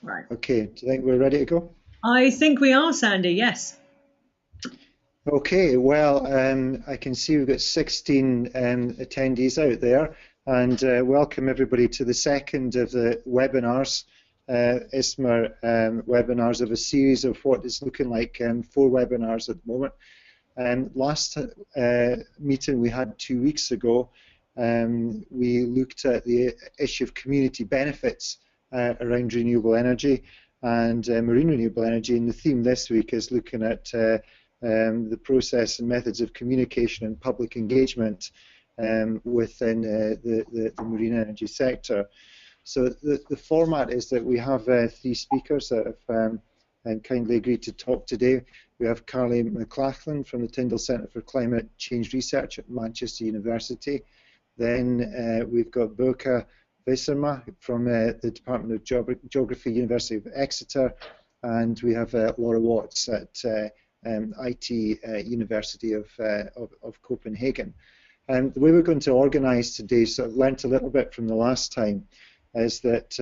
Right. Okay, do you think we're ready to go? I think we are, Sandy, yes. Okay, well, I can see we've got 16 attendees out there, and welcome everybody to the second of the webinars, ISSMER webinars of a series of what is looking like 4 webinars at the moment. Last meeting we had 2 weeks ago, we looked at the issue of community benefits around renewable energy and marine renewable energy, and the theme this week is looking at the process and methods of communication and public engagement within the marine energy sector. So the format is that we have 3 speakers that have kindly agreed to talk today. We have Carly McLachlan from the Tyndall Centre for Climate Change Research at Manchester University. Then we've got Burka Visserma from the Department of Geography, University of Exeter, and we have Laura Watts at IT University of Copenhagen. And the way we're going to organise today, so I've learnt a little bit from the last time, is that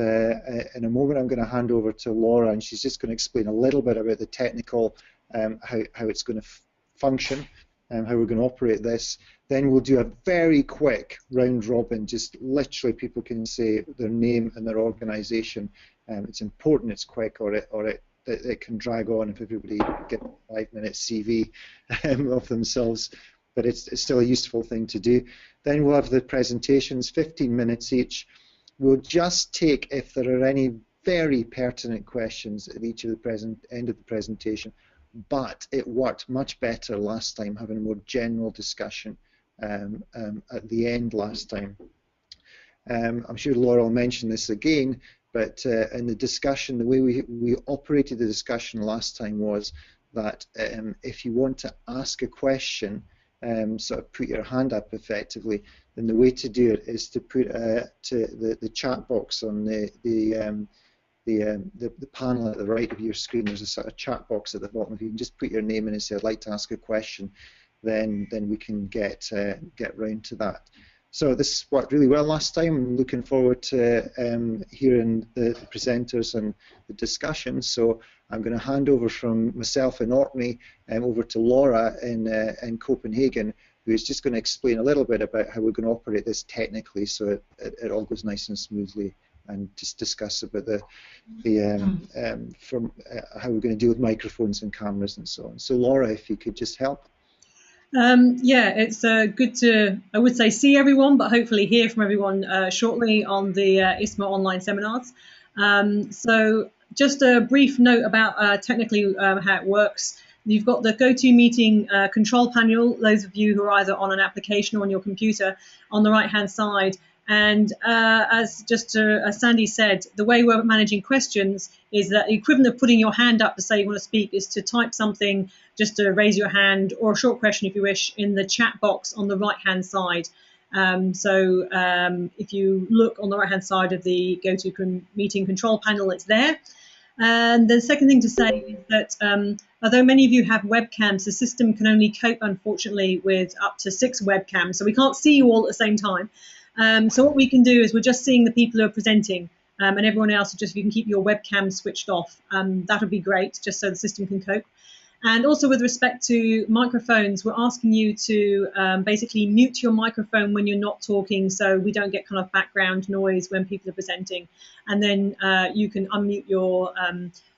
in a moment I'm going to hand over to Laura, and she's just going to explain a little bit about the technical, how it's going to function, and how we're going to operate this. Then we'll do a very quick round robin, just literally people can say their name and their organisation. It's important it's quick, or it can drag on if everybody gets a 5-minute CV of themselves, but it's still a useful thing to do. Then we'll have the presentations, 15 minutes each. We'll just take, if there are any very pertinent questions at each of the end of the presentation, but it worked much better last time, having a more general discussion at the end last time. I'm sure Laura will mention this again, but in the discussion, the way we operated the discussion last time was that if you want to ask a question, sort of put your hand up effectively, then the way to do it is to put the chat box on the panel at the right of your screen. There's a sort of chat box at the bottom. If you can just put your name in and say, I'd like to ask a question, then we can get round to that. So this worked really well last time. I'm looking forward to hearing the presenters and the discussion. So I'm going to hand over from myself in Orkney over to Laura in Copenhagen, who is just going to explain a little bit about how we're going to operate this technically, so it all goes nice and smoothly, and just discuss about how we're going to deal with microphones and cameras and so on. So Laura, if you could just help. Yeah, it's good to, I would say, see everyone, but hopefully hear from everyone shortly on the ISSMER online seminars. So just a brief note about technically how it works. You've got the GoToMeeting control panel, those of you who are either on an application or on your computer, on the right-hand side. And as Sandy said, the way we're managing questions is that the equivalent of putting your hand up to say you want to speak is to type something, just to raise your hand, or a short question if you wish, in the chat box on the right-hand side. If you look on the right-hand side of the GoToMeeting control panel, it's there. And the second thing to say is that although many of you have webcams, the system can only cope, unfortunately, with up to 6 webcams. So we can't see you all at the same time. So what we can do is we're just seeing the people who are presenting, and everyone else, just if you can keep your webcam switched off, that would be great, just so the system can cope. And also with respect to microphones, we're asking you to basically mute your microphone when you're not talking, so we don't get kind of background noise when people are presenting. And then you can unmute your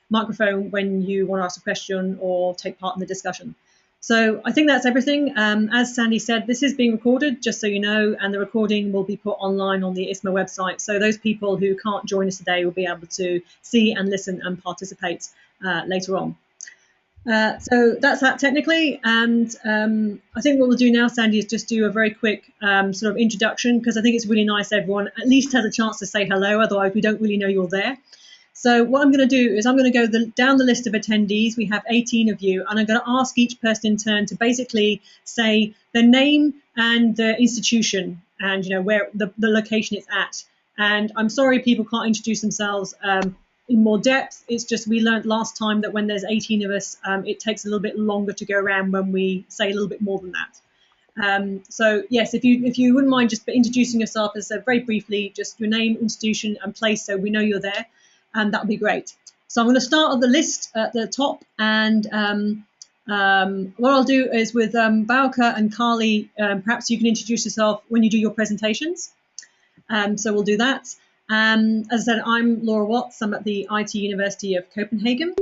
microphone when you want to ask a question or take part in the discussion. So I think that's everything. As Sandy said, this is being recorded, just so you know, and the recording will be put online on the ISSMER website. So those people who can't join us today will be able to see and listen and participate later on. So that's that technically, and I think what we'll do now, Sandy, is just do a very quick sort of introduction, because I think it's really nice everyone at least has a chance to say hello, otherwise we don't really know you're there. So what I'm going to do is I'm going to go down the list of attendees. We have 18 of you, and I'm going to ask each person in turn to basically say their name and their institution, and where the location it's at. And I'm sorry people can't introduce themselves in more depth. It's just we learned last time that when there's 18 of us, it takes a little bit longer to go around when we say a little bit more than that. So yes, if you wouldn't mind just introducing yourself as very briefly, just your name, institution and place, so we know you're there. and that would be great. So I'm going to start on the list at the top, and what I'll do is with Bauke and Carly, perhaps you can introduce yourself when you do your presentations. So we'll do that. As I said, I'm Laura Watts. I'm at the IT University of Copenhagen.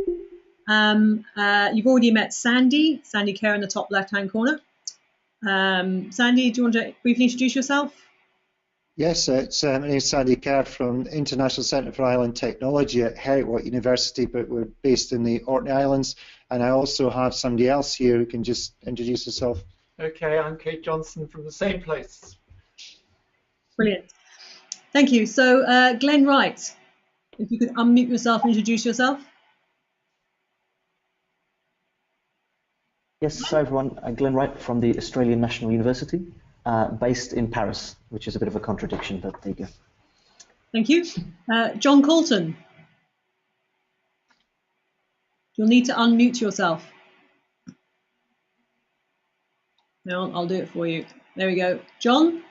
You've already met Sandy Kerr in the top left-hand corner. Sandy, do you want to briefly introduce yourself? Yes, my name is Sandy Kerr from the International Centre for Island Technology at Herrick University, but we're based in the Orkney Islands. And I also have somebody else here who can just introduce herself. Okay, I'm Kate Johnson from the same place. Brilliant. Thank you. So Glenn Wright, if you could unmute yourself and introduce yourself. Yes, so everyone, Glenn Wright from the Australian National University, based in Paris, which is a bit of a contradiction, but there you go. Thank you. John Colton. You'll need to unmute yourself. No, I'll do it for you. There we go. John?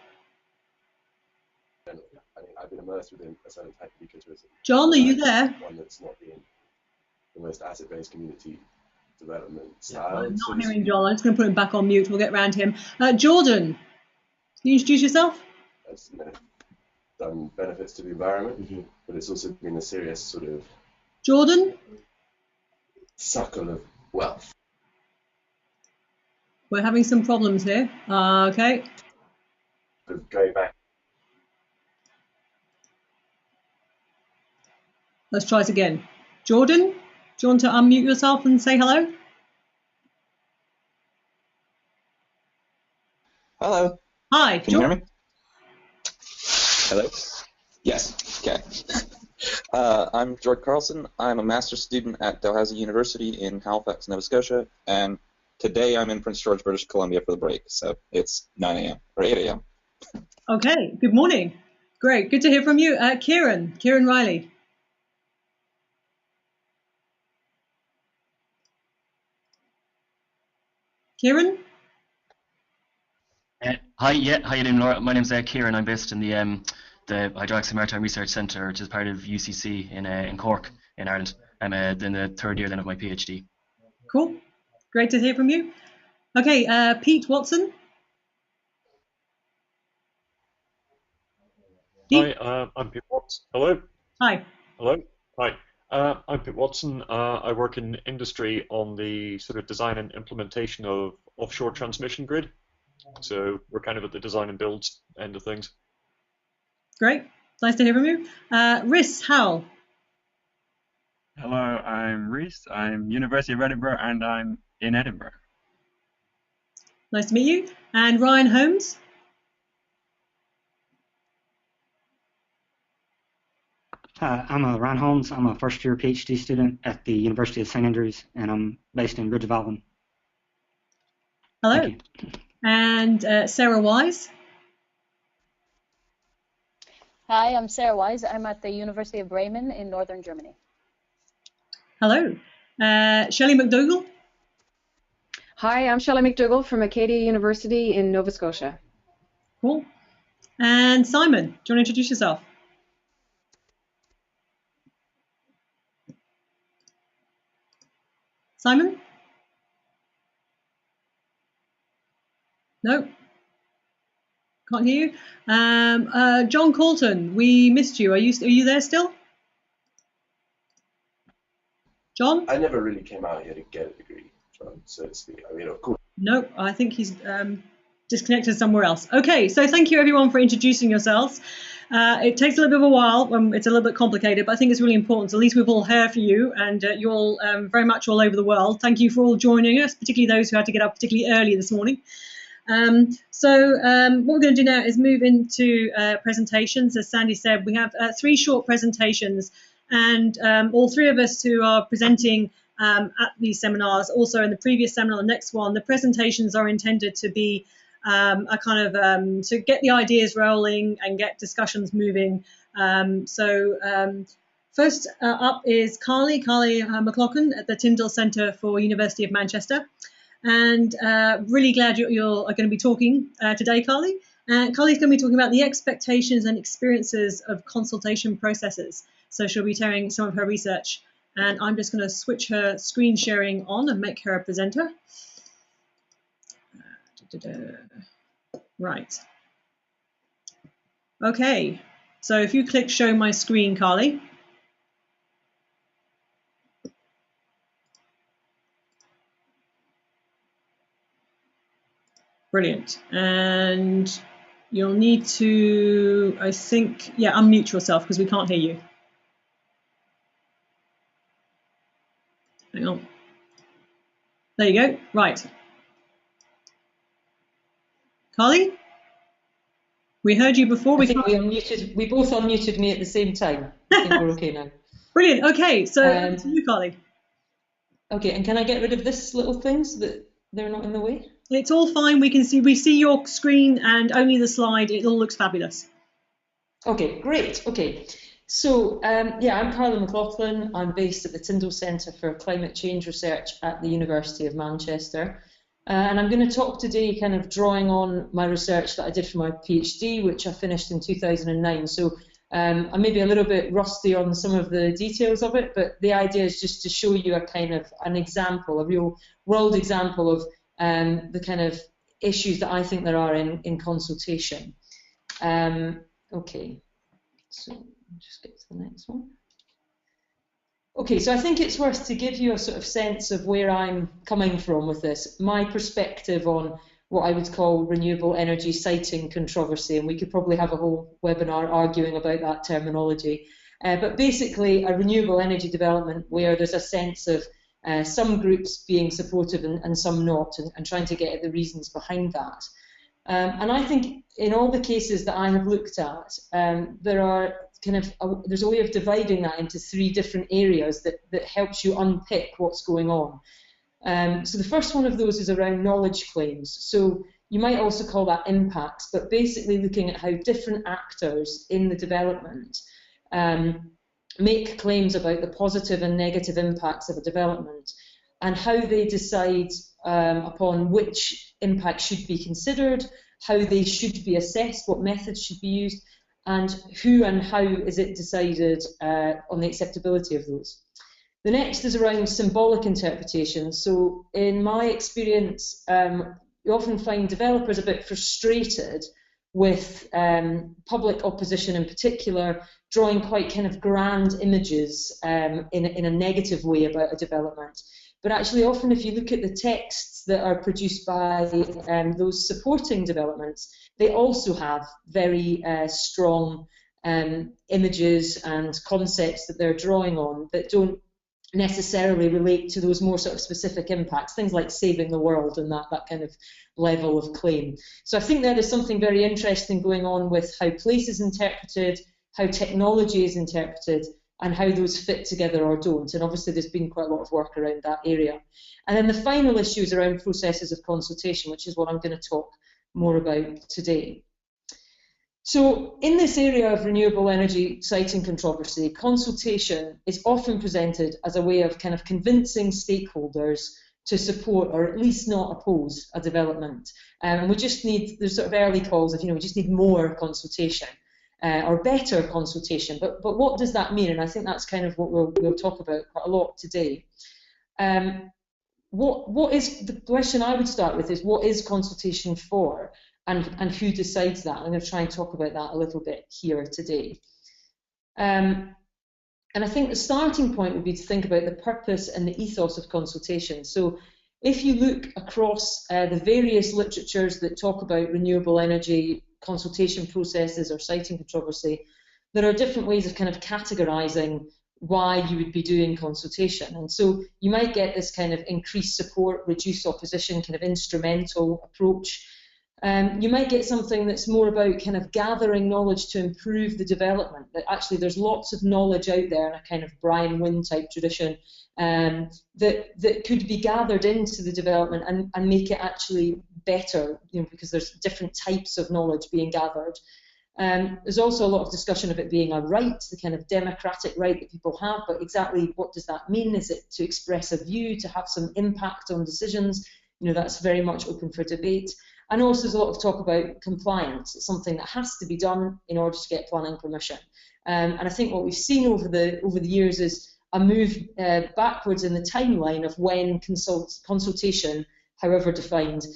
I've been immersed within a certain type of ecotourism. John, are you there? One that's not been the most asset-based community development style. I'm not hearing John. I'm just going to put him back on mute. We'll get around him. Jordan, can you introduce yourself? It's done benefits to the environment, but it's also been a serious sort of Jordan? suckle of wealth. We're having some problems here. Okay. Going back. Let's try it again. Jordan, do you want to unmute yourself and say hello? Hello. Hi. Can you hear me? Hello? Yes. Okay. I'm George Carlson. I'm a master's student at Dalhousie University in Halifax, Nova Scotia, and today I'm in Prince George, British Columbia for the break, so it's 9 a.m. or 8 a.m. Okay. Good morning. Great. Good to hear from you. Kieran Riley. Kieran? Hi, how you doing, Laura? My name's Kieran. I'm based in the Hydraulics and Maritime Research Centre, which is part of UCC in Cork, in Ireland. I'm in the third year then of my PhD. Cool. Great to hear from you. Okay, Pete Watson. Pete? Hi, I'm Pete Watson. Hello. Hi. Hello. Hi. I'm Pete Watson. I work in industry on the sort of design and implementation of offshore transmission grid. So we're kind of at the design and build end of things. Great. Nice to hear from you. Rhys Howell. Hello, I'm Rhys. I'm University of Edinburgh and I'm in Edinburgh. Nice to meet you. And Ryan Holmes. I'm Ryan Holmes. I'm a first-year PhD student at the University of St Andrews, and I'm based in Ridge of Allen. Hello. And Sarah Wise. Hi, I'm Sarah Wise. I'm at the University of Bremen in northern Germany. Hello. Shelley McDougall. Hi, I'm Shelley McDougall from Acadia University in Nova Scotia. Cool. And Simon, do you want to introduce yourself? Simon? No? Can't hear you. John Colton, we missed you. Are you there still? John? I never really came out here to get a degree, so to speak. I mean, of course. No, I think he's disconnected somewhere else. Okay, so thank you everyone for introducing yourselves. It takes a little bit of a while. It's a little bit complicated, but I think it's really important. So at least we've all heard from you, and you're all very much all over the world. Thank you for all joining us, particularly those who had to get up particularly early this morning. What we're going to do now is move into presentations. As Sandy said, we have 3 short presentations, and all 3 of us who are presenting at these seminars, also in the previous seminar, the next one, the presentations are intended to be a kind of to get the ideas rolling and get discussions moving. First up is Carly McLaughlin at the Tyndall Centre for University of Manchester. And really glad you're going to be talking today, Carly. Carly's going to be talking about the expectations and experiences of consultation processes. So she'll be sharing some of her research. And I'm just going to switch her screen sharing on and make her a presenter. Right. Okay. So if you click show my screen, Carly. Brilliant. And you'll need to, I think, yeah, unmute yourself because we can't hear you. Hang on. There you go. Right. Carly? We heard you before. I think we both unmuted me at the same time. I think we're okay now. Brilliant. Okay, so to you, Carly. Okay, and can I get rid of this little thing so that they're not in the way? It's all fine. We see your screen and only the slide. It all looks fabulous. Okay, great. Okay, so yeah, I'm Carly McLaughlin. I'm based at the Tyndall Centre for Climate Change Research at the University of Manchester. And I'm going to talk today kind of drawing on my research that I did for my PhD, which I finished in 2009. So I'm maybe a little bit rusty on some of the details of it, but the idea is just to show you a kind of an example, a real world example of the kind of issues that I think there are in consultation. Okay, so I'll just get to the next one. Okay, so I think it's worth to give you a sort of sense of where I'm coming from with this, my perspective on what I would call renewable energy siting controversy, and we could probably have a whole webinar arguing about that terminology. But basically a renewable energy development where there's a sense of some groups being supportive and some not, and trying to get at the reasons behind that. And I think in all the cases that I have looked at, there's a way of dividing that into three different areas that helps you unpick what's going on. So the first one of those is around knowledge claims. So you might also call that impacts, but basically looking at how different actors in the development make claims about the positive and negative impacts of a development and how they decide upon which impacts should be considered, how they should be assessed, what methods should be used, and who and how is it decided on the acceptability of those. The next is around symbolic interpretation. So in my experience, you often find developers a bit frustrated with public opposition in particular, drawing quite kind of grand images in a negative way about a development. But actually often if you look at the texts that are produced by those supporting developments, they also have very strong images and concepts that they're drawing on that don't necessarily relate to those more sort of specific impacts, things like saving the world and that kind of level of claim. So I think there is something very interesting going on with how place is interpreted, how technology is interpreted, and how those fit together or don't. And obviously there's been quite a lot of work around that area. And then the final issue is around processes of consultation, which is what I'm going to talk more about today. So in this area of renewable energy siting controversy, consultation is often presented as a way of kind of convincing stakeholders to support or at least not oppose a development. And we just need, there's sort of early calls of, we just need more consultation or better consultation. But what does that mean? And I think that's kind of what we'll talk about quite a lot today. What is, the question I would start with is, what is consultation for? And who decides that? I'm going to try and talk about that a little bit here today. And I think the starting point would be to think about the purpose and the ethos of consultation. So if you look across the various literatures that talk about renewable energy consultation processes or siting controversy, there are different ways of kind of categorizing why you would be doing consultation. And so you might get this kind of increased support, reduced opposition, kind of instrumental approach. You might get something that's more about kind of gathering knowledge to improve the development, that actually there's lots of knowledge out there in a kind of Brian Wynne type tradition that could be gathered into the development and make it actually better, because there's different types of knowledge being gathered. There's also a lot of discussion of it being a right, the kind of democratic right that people have, but exactly what does that mean? Is it to express a view, to have some impact on decisions? That's very much open for debate. And also there's a lot of talk about compliance. It's something that has to be done in order to get planning permission. And I think what we've seen over the years is a move backwards in the timeline of when consultation, however defined,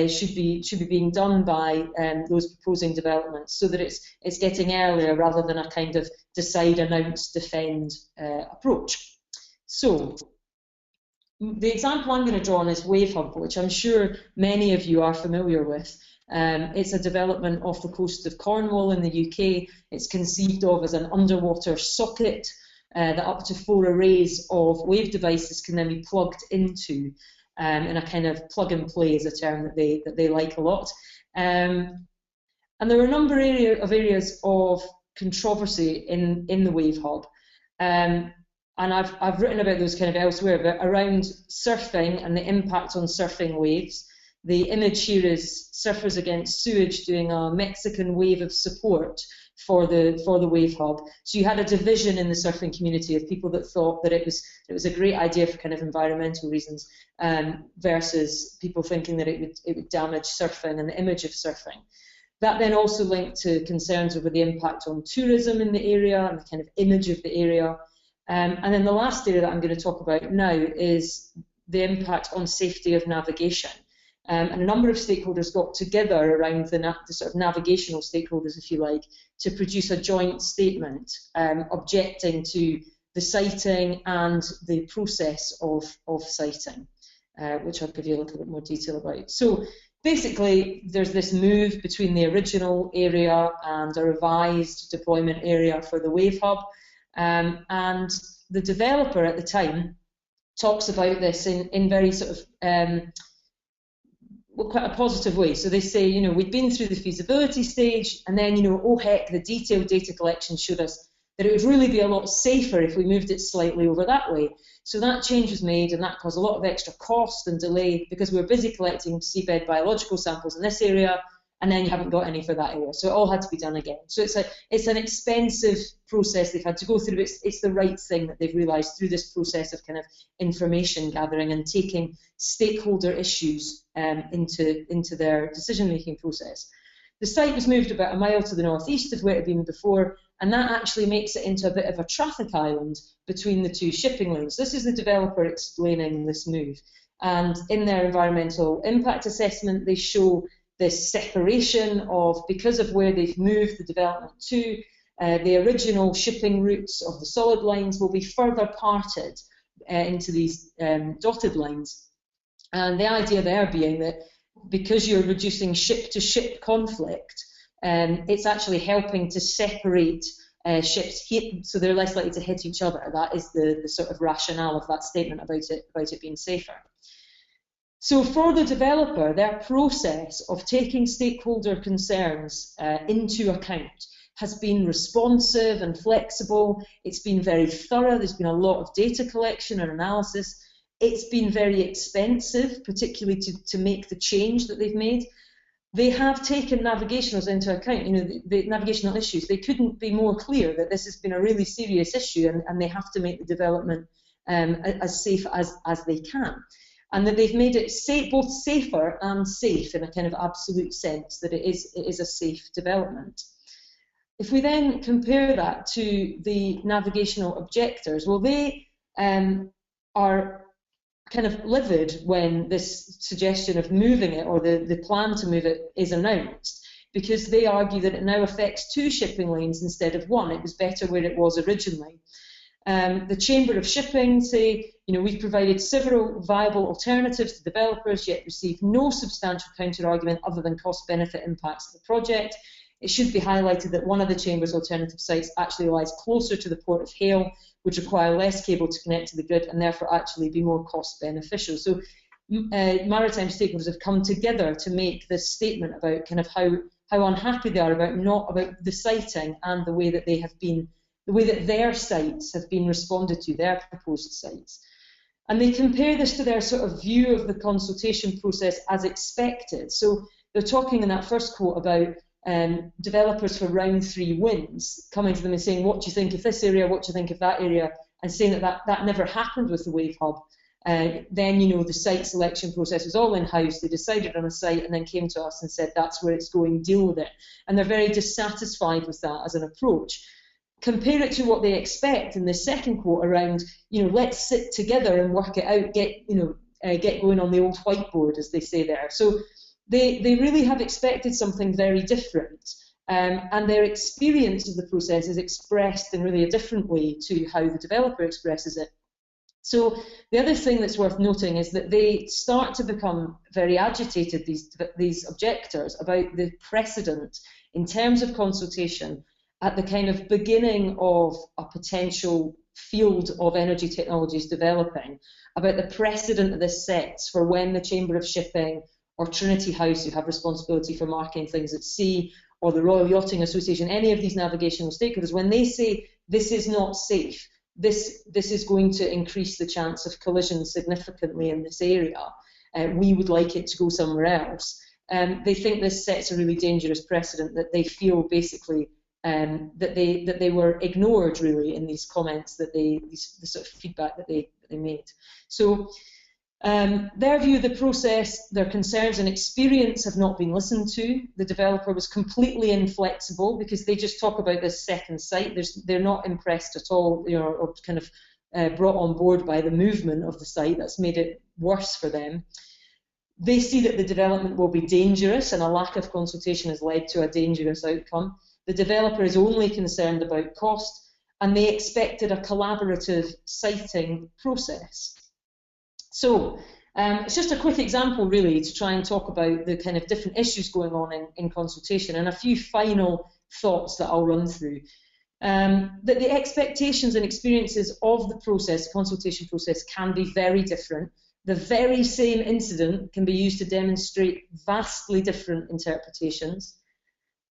should be being done by those proposing developments, so that it's getting earlier rather than a kind of decide, announce, defend approach. So the example I'm going to draw on is WaveHub, which I'm sure many of you are familiar with. It's a development off the coast of Cornwall in the UK. It's conceived of as an underwater socket that up to 4 arrays of wave devices can then be plugged into, in a kind of plug and play is a term that they like a lot. And there are a number of areas of controversy in the WaveHub. And I've written about those kind of elsewhere, but around surfing and the impact on surfing waves. The image here is surfers against sewage doing a Mexican wave of support for the WaveHub. So you had a division in the surfing community of people that thought that it was a great idea for kind of environmental reasons, versus people thinking that it would damage surfing and the image of surfing. That then also linked to concerns over the impact on tourism in the area and the kind of image of the area. And then the last area that I'm going to talk about now is the impact on safety of navigation. And a number of stakeholders got together around the sort of navigational stakeholders, if you like, to produce a joint statement objecting to the siting and the process of siting, which I'll give you a little bit more detail about. So basically, there's this move between the original area and a revised deployment area for the WaveHub. And the developer at the time talks about this in very sort of quite a positive way. So they say, you know, we'd been through the feasibility stage, and then, you know, oh heck, the detailed data collection showed us that it would really be a lot safer if we moved it slightly over that way. So that change was made, and that caused a lot of extra cost and delay because we were busy collecting seabed biological samples in this area, and then you haven't got any for that area. So it all had to be done again. So it's an expensive process they've had to go through, but it's the right thing that they've realised through this process of kind of information gathering and taking stakeholder issues into their decision-making process. The site was moved about a mile to the northeast of where it had been before, and that actually makes it into a bit of a traffic island between the two shipping lanes. This is the developer explaining this move. And in their environmental impact assessment, they show this separation of, because of where they've moved the development to, the original shipping routes of the solid lines will be further parted into these dotted lines. And the idea there being that because you're reducing ship-to-ship conflict, it's actually helping to separate ships so they're less likely to hit each other. That is the sort of rationale of that statement about it being safer. So for the developer, their process of taking stakeholder concerns into account has been responsive and flexible. It's been very thorough. There's been a lot of data collection and analysis. It's been very expensive, particularly to make the change that they've made. They have taken navigationals into account, you know, the navigational issues. They couldn't be more clear that this has been a really serious issue, and they have to make the development as safe as they can. And that they've made it both safer and safe in a kind of absolute sense, that it is a safe development. If we then compare that to the navigational objectors, well, they are kind of livid when this suggestion of moving it, or the plan to move it, is announced, because they argue that it now affects 2 shipping lanes instead of 1. It was better where it was originally. The Chamber of Shipping say, you know, we've provided several viable alternatives to developers, yet received no substantial counter-argument other than cost-benefit impacts of the project. It should be highlighted that one of the Chamber's alternative sites actually lies closer to the Port of Hale, would require less cable to connect to the grid, and therefore actually be more cost-beneficial. So maritime stakeholders have come together to make this statement about kind of how unhappy they are about the siting and the way that they have been, the way that their sites have been responded to, their proposed sites. And they compare this to their sort of view of the consultation process as expected. So they're talking in that first quote about developers for round 3 wins coming to them and saying, what do you think of this area, what do you think of that area, and saying that never happened with the WaveHub. Then, you know, the site selection process was all in-house. They decided on a site and then came to us and said, that's where it's going, deal with it. And they're very dissatisfied with that as an approach. Compare it to what they expect in the second quote around, you know, let's sit together and work it out, get going on the old whiteboard, as they say there. So they really have expected something very different. And their experience of the process is expressed in really a different way to how the developer expresses it. So the other thing that's worth noting is that they start to become very agitated, these objectors, about the precedent in terms of consultation at the kind of beginning of a potential field of energy technologies developing, about the precedent that this sets for when the Chamber of Shipping or Trinity House, who have responsibility for marking things at sea, or the Royal Yachting Association, any of these navigational stakeholders, when they say this is not safe, this is going to increase the chance of collision significantly in this area, we would like it to go somewhere else. They think this sets a really dangerous precedent, that they feel basically that they were ignored really in these comments, that the sort of feedback that they made. So their view of the process, their concerns and experience have not been listened to. The developer was completely inflexible because they just talk about this second site. They're not impressed at all, you know, or kind of brought on board by the movement of the site. That's made it worse for them. They see that the development will be dangerous, and a lack of consultation has led to a dangerous outcome. The developer is only concerned about cost, and they expected a collaborative siting process. So it's just a quick example really to try and talk about the kind of different issues going on in consultation, and a few final thoughts that I'll run through. That the expectations and experiences of the process, the consultation process, can be very different. The very same incident can be used to demonstrate vastly different interpretations.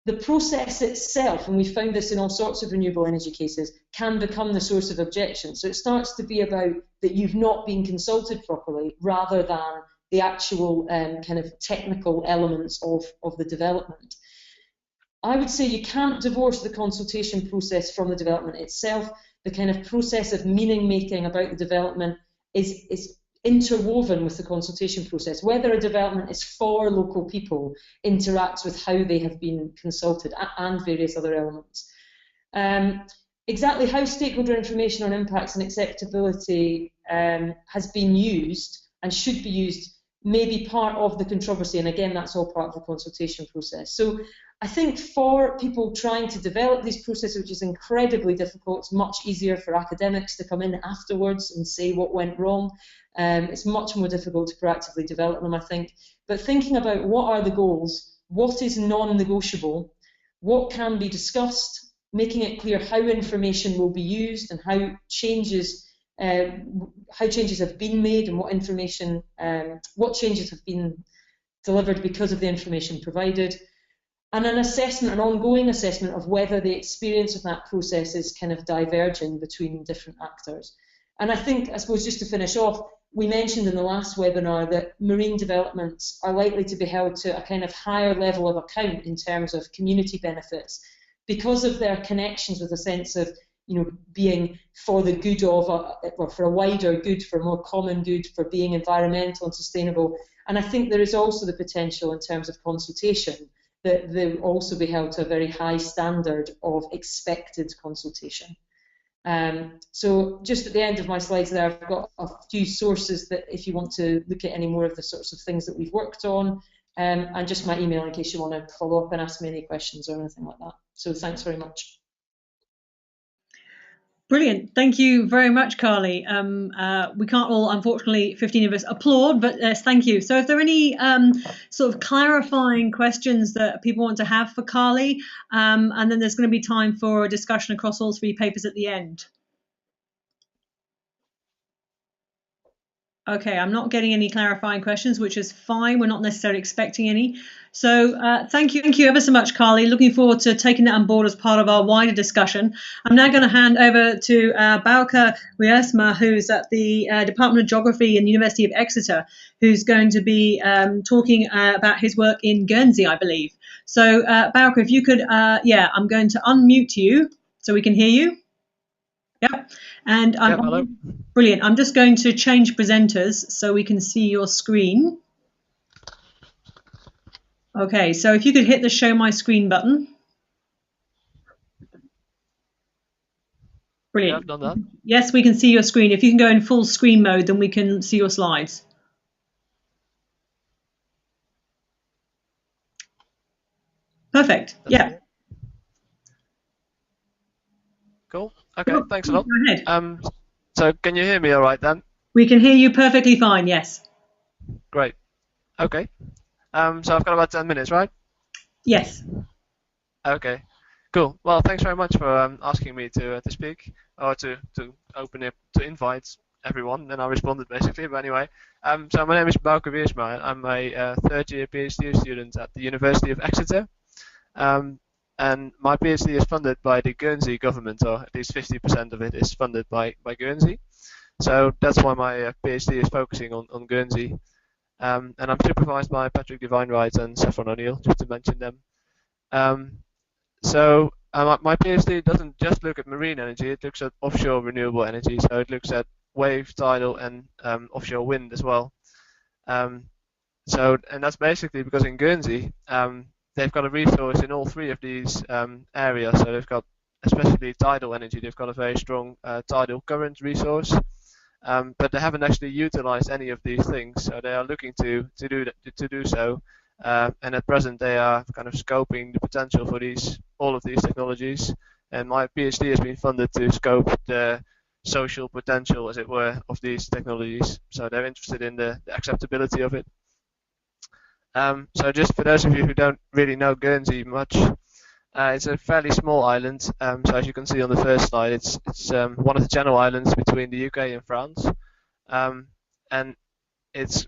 The process itself, and we found this in all sorts of renewable energy cases, can become the source of objection. So it starts to be about that you've not been consulted properly, rather than the actual kind of technical elements of the development. I would say you can't divorce the consultation process from the development itself. The kind of process of meaning making about the development is interwoven with the consultation process. Whether a development is for local people interacts with how they have been consulted, and various other elements. Exactly how stakeholder information on impacts and acceptability has been used and should be used may be part of the controversy, and again that's all part of the consultation process. So I think for people trying to develop these processes, which is incredibly difficult, it's much easier for academics to come in afterwards and say what went wrong. It's much more difficult to proactively develop them, I think. But thinking about what are the goals, what is non-negotiable, what can be discussed, making it clear how information will be used and how changes have been made, and what information, what changes have been delivered because of the information provided, and an assessment, an ongoing assessment of whether the experience of that process is kind of diverging between different actors. And I think, I suppose, just to finish off, we mentioned in the last webinar that marine developments are likely to be held to a kind of higher level of account in terms of community benefits, because of their connections with a sense of, you know, being for the good of, or for a wider good, for a more common good, for being environmental and sustainable. And I think there is also the potential in terms of consultation that they will also be held to a very high standard of expected consultation. So just at the end of my slides there, I've got a few sources that if you want to look at any more of the sorts of things that we've worked on, and just my email in case you want to follow up and ask me any questions or anything like that. So thanks very much. Brilliant. Thank you very much, Carly. We can't all, unfortunately, 15 of us applaud, but yes, thank you. So if there are any sort of clarifying questions that people want to have for Carly, and then there's going to be time for a discussion across all three papers at the end. Okay, I'm not getting any clarifying questions, which is fine. We're not necessarily expecting any. So thank you ever so much, Carly. Looking forward to taking that on board as part of our wider discussion. I'm now going to hand over to Bauke ISSMER, who's at the Department of Geography and University of Exeter, who's going to be talking about his work in Guernsey, I believe. So Bauke, if you could, yeah, I'm going to unmute you so we can hear you. Yep. And hello. Brilliant. I'm just going to change presenters so we can see your screen. Okay, so if you could hit the show my screen button. Brilliant. Yeah, I've done that. Yes, we can see your screen. If you can go in full screen mode, then we can see your slides. Perfect. Yeah. Cool. Okay, thanks a lot. Go ahead. So can you hear me all right then? We can hear you perfectly fine, yes. Great. Okay. So I've got about 10 minutes, right? Yes. Okay. Cool. Well, thanks very much for asking me to speak, or to open it, to invite everyone. Then I responded basically. But anyway, so my name is Bauke Wiersma. I'm a third-year PhD student at the University of Exeter. And my PhD is funded by the Guernsey government, or at least 50% of it is funded by Guernsey. So that's why my PhD is focusing on Guernsey. And I'm supervised by Patrick Devine-Wright and Saffron O'Neill, just to mention them. So my PhD doesn't just look at marine energy, it looks at offshore renewable energy. So it looks at wave, tidal, and offshore wind as well. And that's basically because in Guernsey, they've got a resource in all three of these areas. So they've got, especially tidal energy, they've got a very strong tidal current resource. But they haven't actually utilized any of these things. So they are looking to do so. And at present, they are kind of scoping the potential for all of these technologies. And my PhD has been funded to scope the social potential, as it were, of these technologies. So they're interested in the acceptability of it. So just for those of you who don't really know Guernsey much, it's a fairly small island. So as you can see on the first slide, it's one of the Channel Islands between the UK and France. And it's,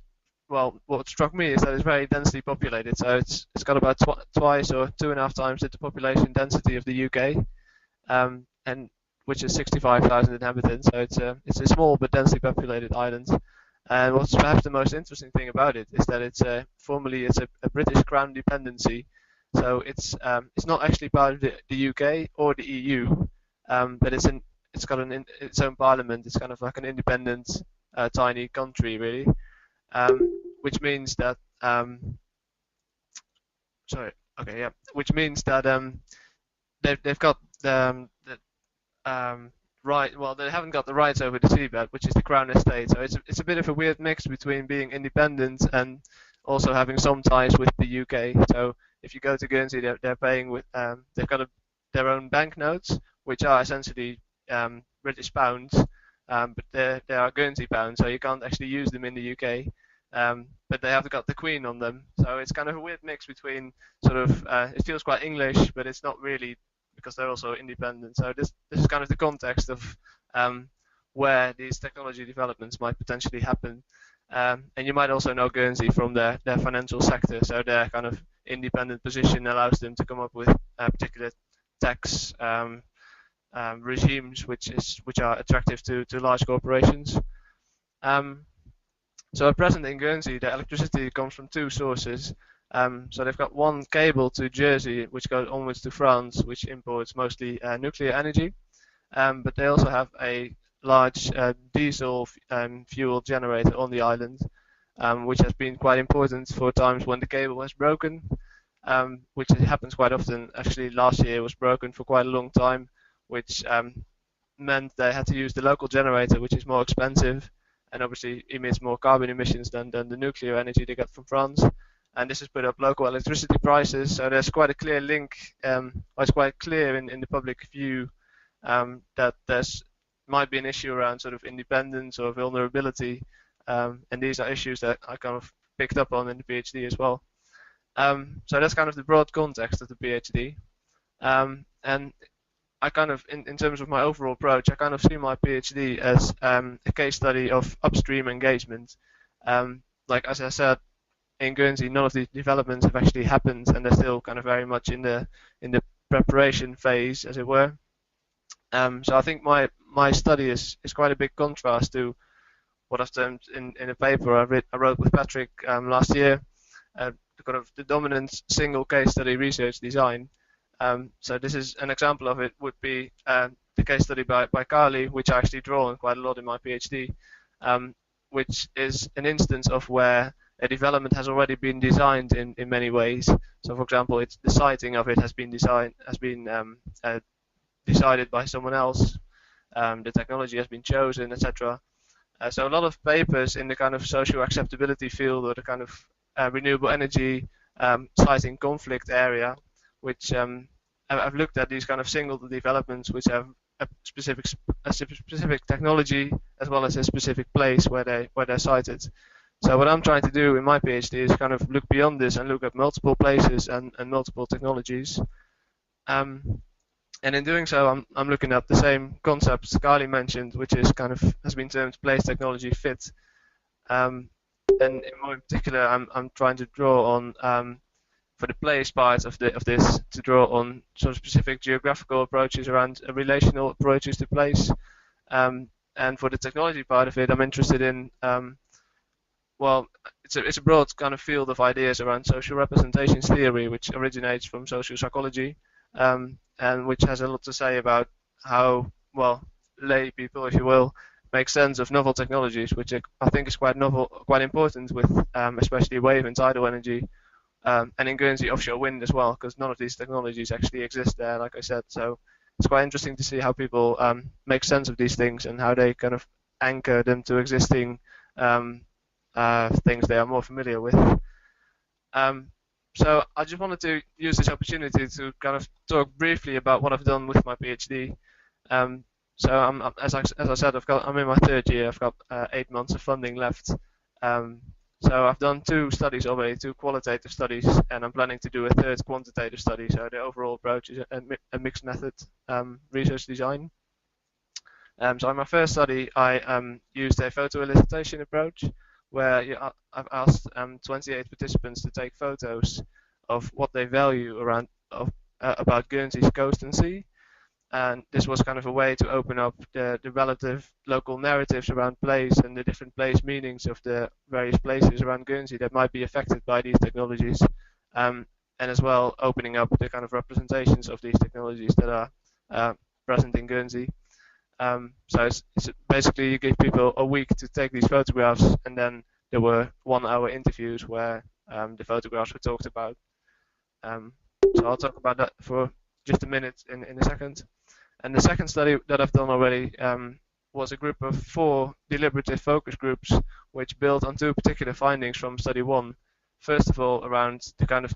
well, what struck me is that it's very densely populated. So it's got about twice or 2.5 times the population density of the UK, and which is 65,000 inhabitants. So it's a small but densely populated island. And what's perhaps the most interesting thing about it is that it's formerly a British Crown dependency. So it's not actually part of the UK or the EU, but it's got its own parliament. It's kind of like an independent tiny country, really, which means that which means that they've got right. Well, they haven't got the rights over the seabed, which is the Crown Estate. So it's a bit of a weird mix between being independent and also having some ties with the UK. So if you go to Guernsey, they're paying with they've got their own banknotes, which are essentially British pounds, but they are Guernsey pounds, so you can't actually use them in the UK. But they have got the Queen on them, so it's kind of a weird mix between sort of it feels quite English, but it's not really, because they're also independent. So this is kind of the context of where these technology developments might potentially happen. And you might also know Guernsey from their financial sector. So their kind of independent position allows them to come up with particular tax regimes which are attractive to large corporations. So at present in Guernsey, the electricity comes from two sources. So they've got one cable to Jersey, which goes onwards to France, which imports mostly nuclear energy. But they also have a large diesel fuel generator on the island, which has been quite important for times when the cable has broken, which happens quite often. Actually, last year it was broken for quite a long time, which meant they had to use the local generator, which is more expensive and obviously emits more carbon emissions than the nuclear energy they get from France. And this has put up local electricity prices. So there's quite a clear link, or it's quite clear in the public view that there's might be an issue around sort of independence or vulnerability, and these are issues that I kind of picked up on in the PhD as well. So that's kind of the broad context of the PhD, and I kind of, in terms of my overall approach, I kind of see my PhD as a case study of upstream engagement. Like as I said, in Guernsey, none of these developments have actually happened, and they're still kind of very much in the preparation phase, as it were. So I think my study is quite a big contrast to what I've termed in a paper I wrote with Patrick last year, kind of the dominant single case study research design. So this is an example of it would be the case study by Carly, which I actually draw on quite a lot in my PhD, which is an instance of where a development has already been designed in many ways. So, for example, the siting of it has been decided by someone else. The technology has been chosen, etc. So a lot of papers in the kind of social acceptability field, or the kind of renewable energy siting conflict area, which I've looked at these kind of single developments which have a specific technology as well as a specific place where they're sited. So what I'm trying to do in my PhD is kind of look beyond this and look at multiple places and multiple technologies. And in doing so, I'm looking at the same concepts Carly mentioned, which is kind of has been termed place technology fit. And in more particular, I'm trying to draw on for the place part of this to draw on sort of specific geographical approaches around relational approaches to place. And for the technology part of it, I'm interested in well, it's a broad kind of field of ideas around social representations theory, which originates from social psychology. And which has a lot to say about how, well, lay people, if you will, make sense of novel technologies, which I think is quite important with especially wave and tidal energy, and in Guernsey offshore wind as well, because none of these technologies actually exist there, like I said. So it's quite interesting to see how people make sense of these things and how they kind of anchor them to existing things they are more familiar with. So I just wanted to use this opportunity to kind of talk briefly about what I've done with my PhD. So as I said, I'm in my third year. I've got 8 months of funding left. So I've done 2 studies already, 2 qualitative studies, and I'm planning to do a 3rd quantitative study. So the overall approach is a mixed method research design. So in my first study, I used a photo elicitation approach, where I've asked 28 participants to take photos of what they value about Guernsey's coast and sea. And this was kind of a way to open up the relative local narratives around place and the different place meanings of the various places around Guernsey that might be affected by these technologies. And as well, opening up the kind of representations of these technologies that are present in Guernsey. So it's basically you give people a week to take these photographs, and then there were 1-hour interviews where the photographs were talked about. So I'll talk about that for just a minute in a second. And the second study that I've done already was a group of 4 deliberative focus groups, which built on 2 particular findings from study 1. First of all, around the kind of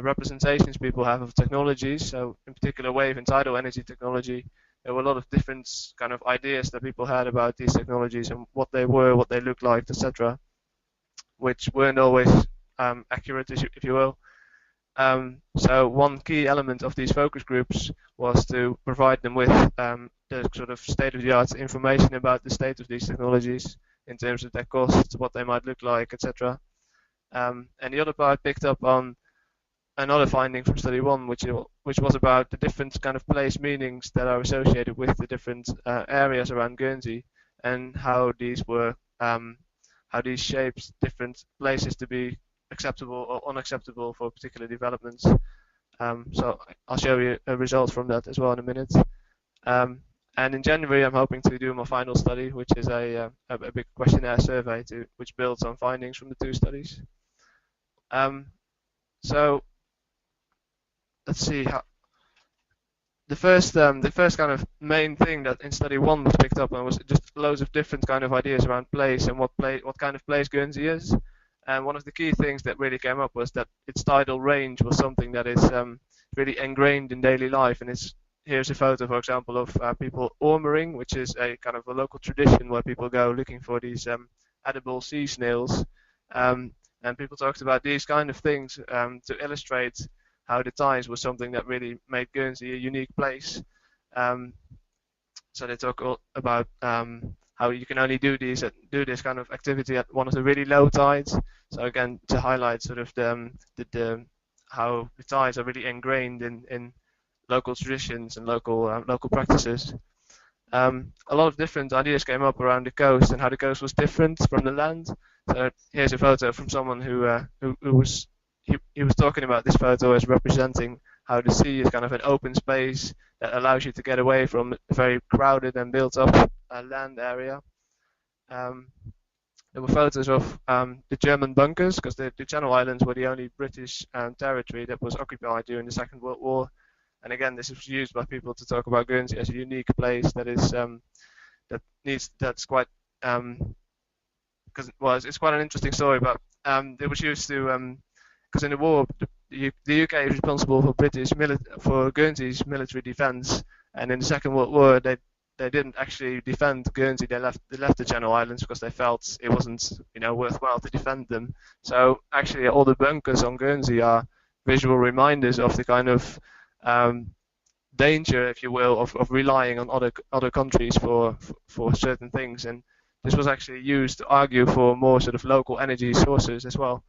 representations people have of technologies. So in particular, wave and tidal energy technology. There were a lot of different kind of ideas that people had about these technologies and what they were, what they looked like, etc., which weren't always accurate, if you will. So one key element of these focus groups was to provide them with the sort of state-of-the-art information about the state of these technologies in terms of their costs, what they might look like, etc. And the other part picked up on another finding from study 1, which was about the different kind of place meanings that are associated with the different areas around Guernsey, and how these shaped different places to be acceptable or unacceptable for particular developments. So I'll show you a result from that as well in a minute. And in January, I'm hoping to do my final study, which is a big questionnaire survey which builds on findings from the 2 studies. So let's see how the first kind of main thing that in study 1 was picked up on was just loads of different kind of ideas around place and what kind of place Guernsey is. And one of the key things that really came up was that its tidal range was something that is really ingrained in daily life. And here's a photo, for example, of people ormering, which is a kind of a local tradition where people go looking for these edible sea snails. And people talked about these kind of things to illustrate how the tides was something that really made Guernsey a unique place. So they talk about how you can only do this kind of activity at one of the really low tides. So again, to highlight sort of how the tides are really ingrained in local traditions and local practices. A lot of different ideas came up around the coast and how the coast was different from the land. So here's a photo from someone who was talking about this photo as representing how the sea is kind of an open space that allows you to get away from a very crowded and built-up land area. There were photos of the German bunkers, because the Channel Islands were the only British territory that was occupied during the Second World War. And again, this was used by people to talk about Guernsey as a unique place that is that's quite because it's quite an interesting story. But it was used to because in the war the UK is responsible for Guernsey's military defence, and in the Second World War they didn't actually defend Guernsey. They left the Channel Islands because they felt it wasn't worthwhile to defend them. So actually, all the bunkers on Guernsey are visual reminders of the kind of danger, if you will, of relying on other countries for certain things. And this was actually used to argue for more sort of local energy sources as well.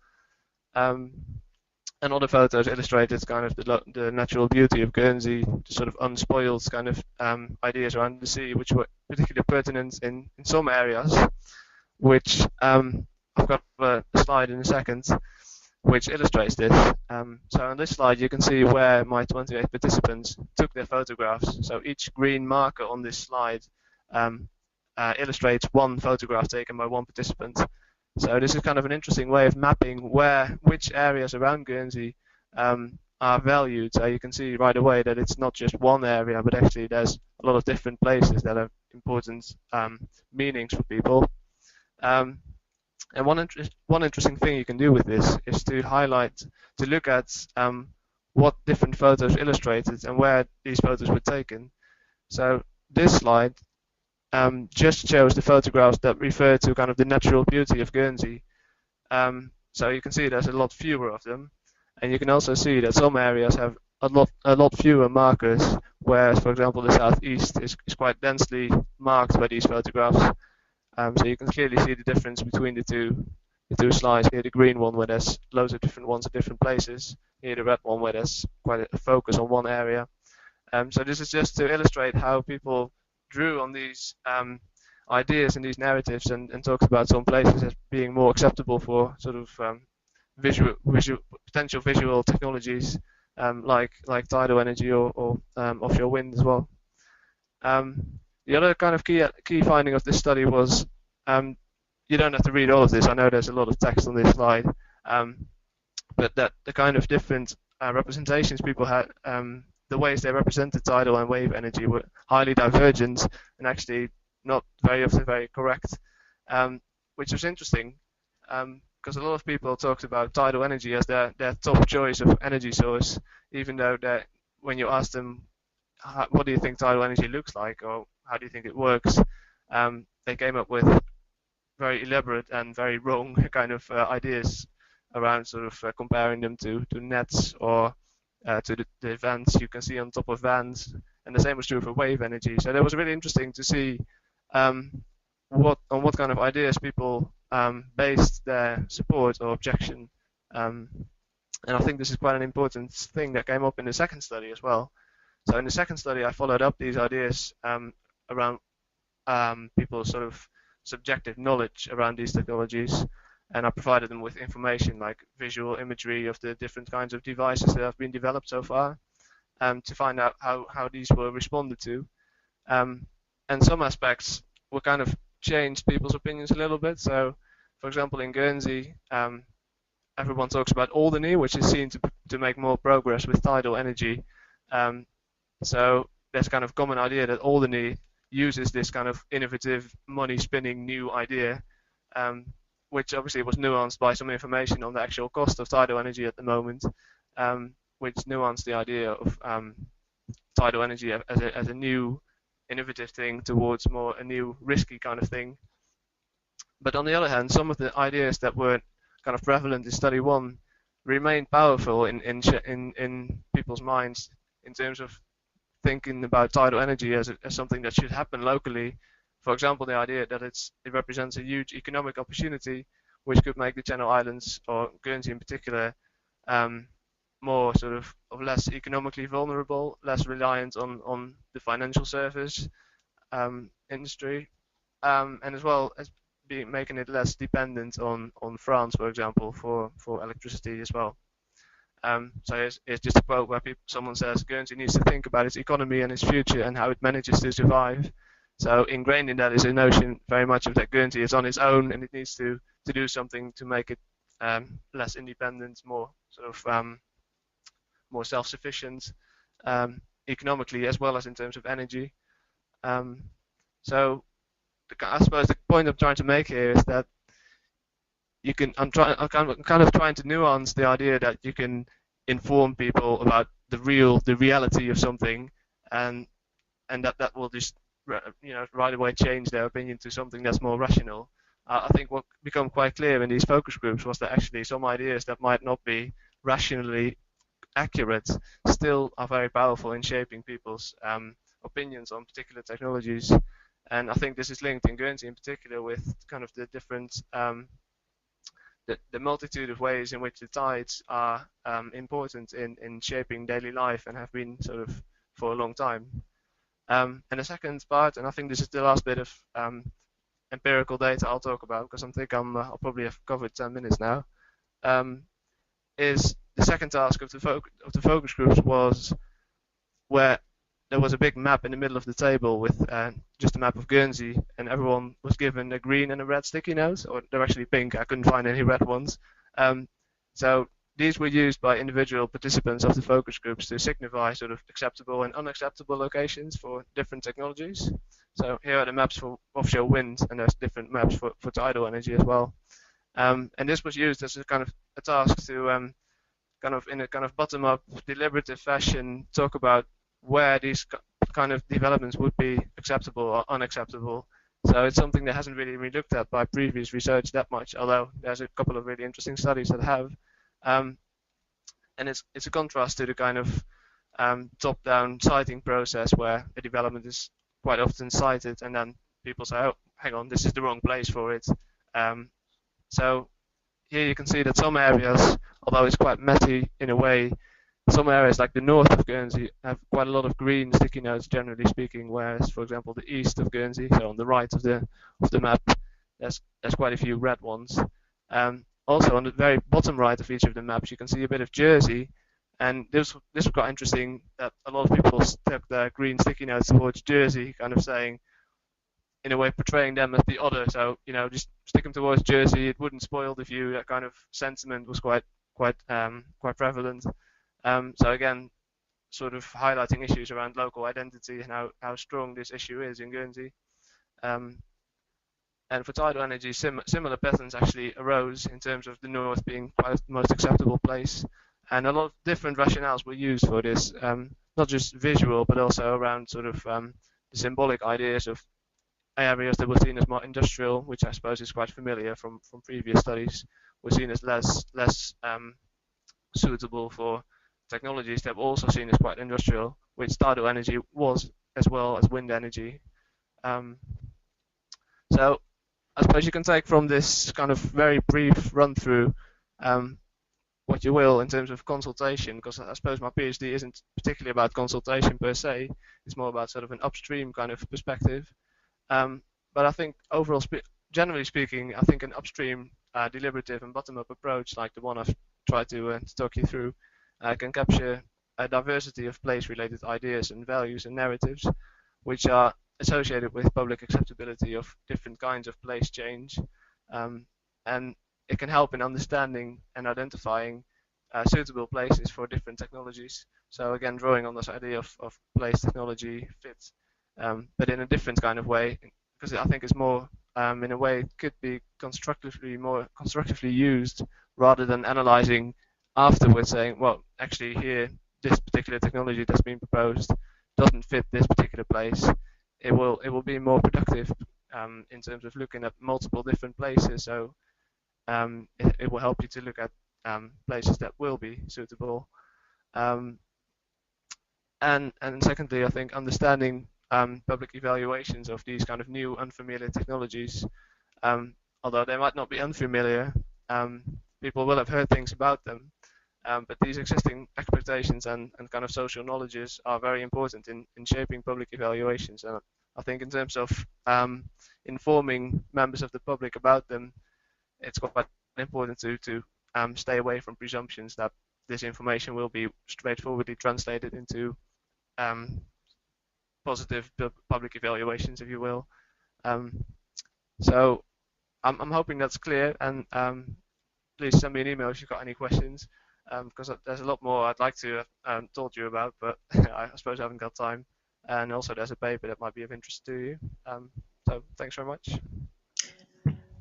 And other photos illustrated kind of the natural beauty of Guernsey, the sort of unspoiled kind of ideas around the sea, which were particularly pertinent in some areas, which I've got a slide in a second, which illustrates this. So on this slide you can see where my 28 participants took their photographs. So each green marker on this slide illustrates one photograph taken by one participant. So this is kind of an interesting way of mapping which areas around Guernsey are valued. So you can see right away that it's not just one area, but actually there's a lot of different places that have important meanings for people. And one interesting thing you can do with this is to look at what different photos illustrated and where these photos were taken. So this slide just shows the photographs that refer to kind of the natural beauty of Guernsey. So you can see there's a lot fewer of them, and you can also see that some areas have a lot fewer markers, whereas, for example, the southeast is quite densely marked by these photographs. So you can clearly see the difference between the two slides. Here, the green one where there's loads of different ones at different places. Here, the red one where there's quite a focus on one area. So this is just to illustrate how people drew on these ideas and these narratives and talked about some places as being more acceptable for sort of potential visual technologies like tidal energy or offshore wind as well. The other kind of key finding of this study was, you don't have to read all of this, I know there's a lot of text on this slide, but that the kind of different representations people had, the ways they represented tidal and wave energy were highly divergent and actually not very often very correct, which was interesting because a lot of people talked about tidal energy as their top choice of energy source, even though when you ask them what do you think tidal energy looks like or how do you think it works, they came up with very elaborate and very wrong kind of ideas around sort of comparing them to nets or to the vents you can see on top of vans, and the same was true for wave energy. So that was really interesting to see what kind of ideas people based their support or objection, and I think this is quite an important thing that came up in the second study as well. So in the second study I followed up these ideas around people's sort of subjective knowledge around these technologies, and I provided them with information like visual imagery of the different kinds of devices that have been developed so far, to find out how these were responded to. And some aspects were kind of changed people's opinions a little bit. So, for example, in Guernsey, everyone talks about Alderney, which is seen to make more progress with tidal energy. So there's kind of common idea that Alderney uses this kind of innovative, money-spinning new idea, which obviously was nuanced by some information on the actual cost of tidal energy at the moment, which nuanced the idea of tidal energy as a new innovative thing towards more a new risky kind of thing. But on the other hand, some of the ideas that were kind of prevalent in study one remained powerful in people's minds in terms of thinking about tidal energy as something that should happen locally. For example, the idea that it represents a huge economic opportunity which could make the Channel Islands, or Guernsey in particular, more sort of less economically vulnerable, less reliant on the financial service industry, and as well as making it less dependent on France, for example, for electricity as well. So it's just a quote where someone says Guernsey needs to think about its economy and its future and how it manages to survive. So ingrained in that is a notion very much of that Guernsey is on its own and it needs to do something to make it less independent, more sort of more self-sufficient economically as well as in terms of energy. So I suppose the point I'm trying to make here is that you can. I'm kind of trying to nuance the idea that you can inform people about the reality of something, and that will just right away change their opinion to something that's more rational. I think what became quite clear in these focus groups was that actually some ideas that might not be rationally accurate still are very powerful in shaping people's opinions on particular technologies. And I think this is linked in Guernsey in particular with kind of the different the multitude of ways in which the tides are important in shaping daily life and have been sort of for a long time. And the second part, and I think this is the last bit of empirical data I'll talk about, because I think I'll probably have covered 10 minutes now, is the second task of the focus groups was where there was a big map in the middle of the table with just a map of Guernsey, and everyone was given a green and a red sticky note, or they're actually pink, I couldn't find any red ones. So these were used by individual participants of the focus groups to signify sort of acceptable and unacceptable locations for different technologies. So here are the maps for offshore wind, and there's different maps for tidal energy as well. And this was used as a kind of a task to kind of in a kind of bottom-up, deliberative fashion talk about where these kind of developments would be acceptable or unacceptable. So it's something that hasn't really been looked at by previous research that much, although there's a couple of really interesting studies that have. And it's a contrast to the kind of top-down citing process where a development is quite often cited and then people say, oh, hang on, this is the wrong place for it. So here you can see that some areas, although it's quite messy in a way, some areas like the north of Guernsey have quite a lot of green sticky notes, generally speaking, whereas, for example, the east of Guernsey, so on the right of the map, there's quite a few red ones. Also, on the very bottom right of each of the maps, you can see a bit of Jersey, and this was quite interesting that a lot of people stuck their green sticky notes towards Jersey, kind of saying, in a way, portraying them as the other. So, just stick them towards Jersey. It wouldn't spoil the view. That kind of sentiment was quite prevalent. So again, sort of highlighting issues around local identity and how strong this issue is in Guernsey. And for tidal energy, similar patterns actually arose in terms of the north being quite the most acceptable place. And a lot of different rationales were used for this, not just visual, but also around sort of the symbolic ideas of areas that were seen as more industrial, which I suppose is quite familiar from previous studies, were seen as less suitable for technologies that were also seen as quite industrial, which tidal energy was, as well as wind energy. So I suppose you can take from this kind of very brief run through what you will in terms of consultation, because I suppose my PhD isn't particularly about consultation per se, it's more about sort of an upstream kind of perspective. But I think overall, generally speaking, I think an upstream deliberative and bottom-up approach like the one I've tried to talk you through can capture a diversity of place-related ideas and values and narratives, which are associated with public acceptability of different kinds of place change, and it can help in understanding and identifying suitable places for different technologies. So again, drawing on this idea of place technology fit, but in a different kind of way, because I think it's more, in a way, it could be more constructively used rather than analyzing afterwards, saying, well, actually here, this particular technology that's been proposed doesn't fit this particular place. It will be more productive in terms of looking at multiple different places. So it will help you to look at places that will be suitable. And secondly, I think understanding public evaluations of these kind of new unfamiliar technologies, although they might not be unfamiliar, people will have heard things about them. But these existing expectations and kind of social knowledges are very important in shaping public evaluations. And I think in terms of informing members of the public about them, it's quite important to stay away from presumptions that this information will be straightforwardly translated into positive public evaluations, if you will. So I'm hoping that's clear, and please send me an email if you've got any questions, because there's a lot more I'd like to have told you about, but I suppose I haven't got time. And also there's a paper that might be of interest to you. So thanks very much.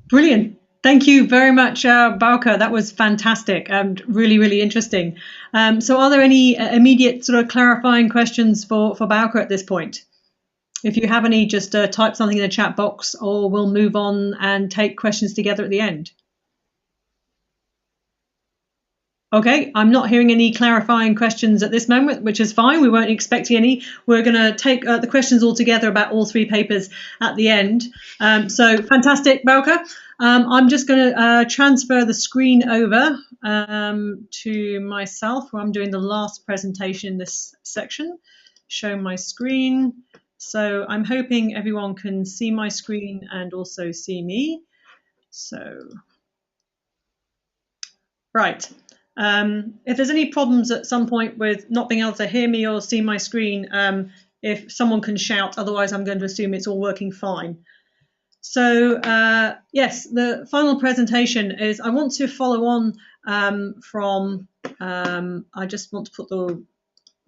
Brilliant. Thank you very much, Bauke. That was fantastic and really, really interesting. So are there any immediate sort of clarifying questions for Bauke at this point? If you have any, just type something in the chat box, or we'll move on and take questions together at the end. Okay, I'm not hearing any clarifying questions at this moment, which is fine. We weren't expecting any. We're going to take the questions all together about all three papers at the end. So fantastic, Bauke. I'm just going to transfer the screen over to myself, where I'm doing the last presentation in this section. Show my screen. So I'm hoping everyone can see my screen and also see me. So, right. If there's any problems at some point with not being able to hear me or see my screen, if someone can shout, otherwise I'm going to assume it's all working fine. So yes, the final presentation is, I want to follow on from, I just want to put the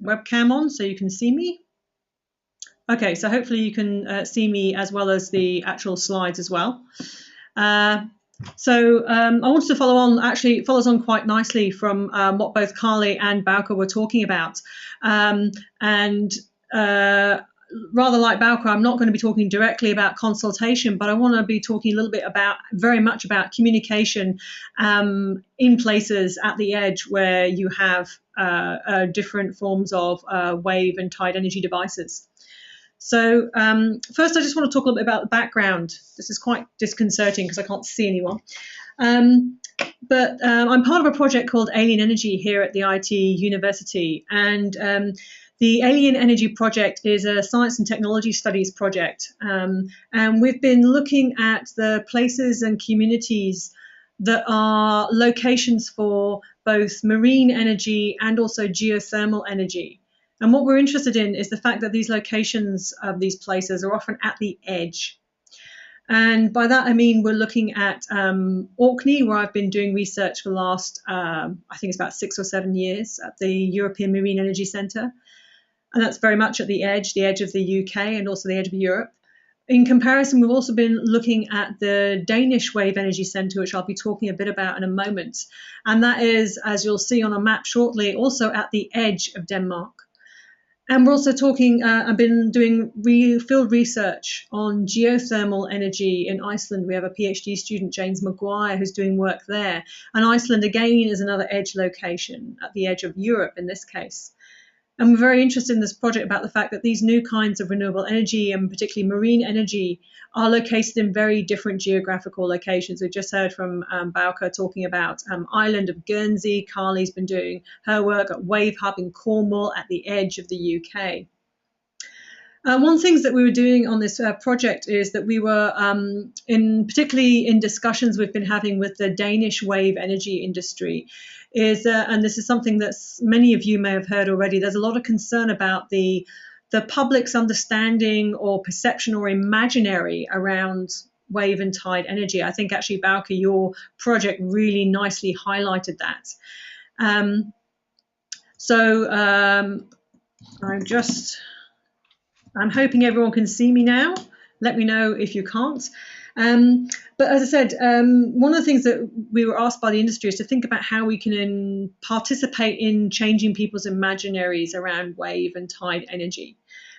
webcam on so you can see me. Okay, so hopefully you can see me as well as the actual slides as well. So I wanted to follow on, actually it follows on quite nicely from what both Carly and Bauke were talking about. Rather like Bauke, I'm not going to be talking directly about consultation, but I want to be talking a little bit about, very much about communication in places at the edge where you have different forms of wave and tide energy devices. So first, I just want to talk a little bit about the background. This is quite disconcerting because I can't see anyone. But I'm part of a project called Alien Energy here at the IT University. And the Alien Energy Project is a science and technology studies project. And we've been looking at the places and communities that are locations for both marine energy and also geothermal energy. And what we're interested in is the fact that these locations of these places are often at the edge. And by that, I mean, we're looking at Orkney, where I've been doing research for the last, I think it's about 6 or 7 years at the European Marine Energy Centre. And that's very much at the edge of the UK and also the edge of Europe. In comparison, we've also been looking at the Danish Wave Energy Centre, which I'll be talking a bit about in a moment. And that is, as you'll see on a map shortly, also at the edge of Denmark. And we're also talking, I've been doing field research on geothermal energy in Iceland. We have a PhD student, James Maguire, who's doing work there. And Iceland, again, is another edge location, at the edge of Europe in this case. And we're very interested in this project about the fact that these new kinds of renewable energy, and particularly marine energy, are located in very different geographical locations. We've just heard from Bauke talking about island of Guernsey. Carly's been doing her work at Wave Hub in Cornwall at the edge of the UK. One of the things that we were doing on this project is that we were, particularly in discussions we've been having with the Danish wave energy industry, and this is something that many of you may have heard already, there's a lot of concern about the public's understanding or perception or imaginary around wave and tide energy. I think actually, Bauke, your project really nicely highlighted that. I'm hoping everyone can see me now. Let me know if you can't. But as I said, one of the things that we were asked by the industry is to think about how we can participate in changing people's imaginaries around wave and tide energy.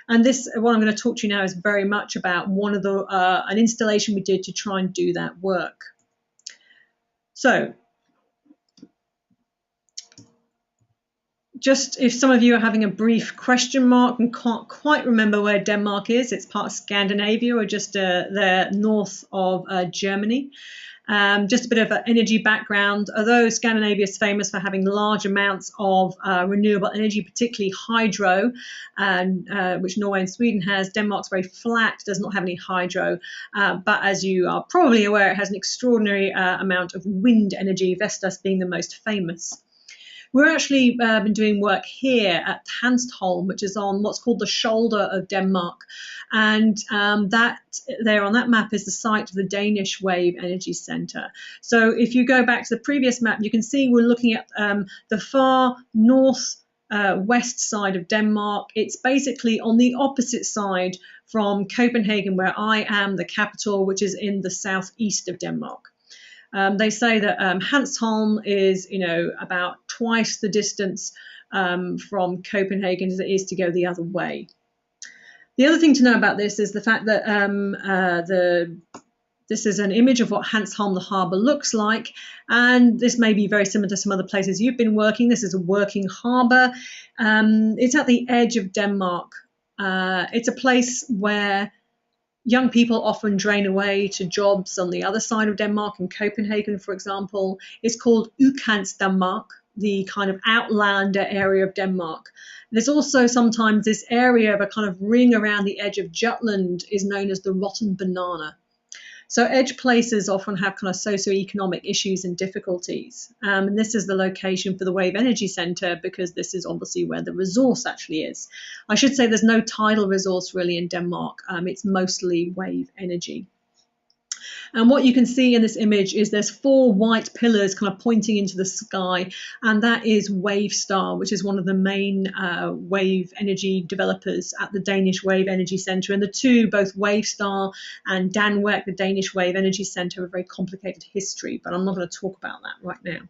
And this, what I'm going to talk to you now, is very much about one of the an installation we did to try and do that work. So, just if some of you are having a brief question mark and can't quite remember where Denmark is, it's part of Scandinavia, or just there north of Germany. Just a bit of an energy background. Although Scandinavia is famous for having large amounts of renewable energy, particularly hydro, which Norway and Sweden has, Denmark's very flat, does not have any hydro. But as you are probably aware, it has an extraordinary amount of wind energy, Vestas being the most famous. We're actually been doing work here at Hanstholm, which is on what's called the shoulder of Denmark. And that there on that map is the site of the Danish Wave Energy Centre. So if you go back to the previous map, you can see we're looking at the far north west side of Denmark. It's basically on the opposite side from Copenhagen, where I am, the capital, which is in the southeast of Denmark. They say that Hanstholm is, about twice the distance from Copenhagen as it is to go the other way. The other thing to know about this is the fact that this is an image of what Hanstholm, the harbour, looks like, and this may be very similar to some other places you've been working. This is a working harbour. It's at the edge of Denmark. It's a place where young people often drain away to jobs on the other side of Denmark, in Copenhagen, for example. It's called Udkantsdanmark, the kind of outlander area of Denmark. There's also sometimes this area of a kind of ring around the edge of Jutland is known as the rotten banana. So edge places often have kind of socio-economic issues and difficulties. And this is the location for the Wave Energy Centre, because this is obviously where the resource actually is. I should say there's no tidal resource really in Denmark. It's mostly wave energy. And what you can see in this image is there's 4 white pillars kind of pointing into the sky, and that is Wavestar, which is one of the main wave energy developers at the Danish Wave Energy Centre. And the two, both Wavestar and Danwek, the Danish Wave Energy Centre, have a very complicated history, but I'm not going to talk about that right now.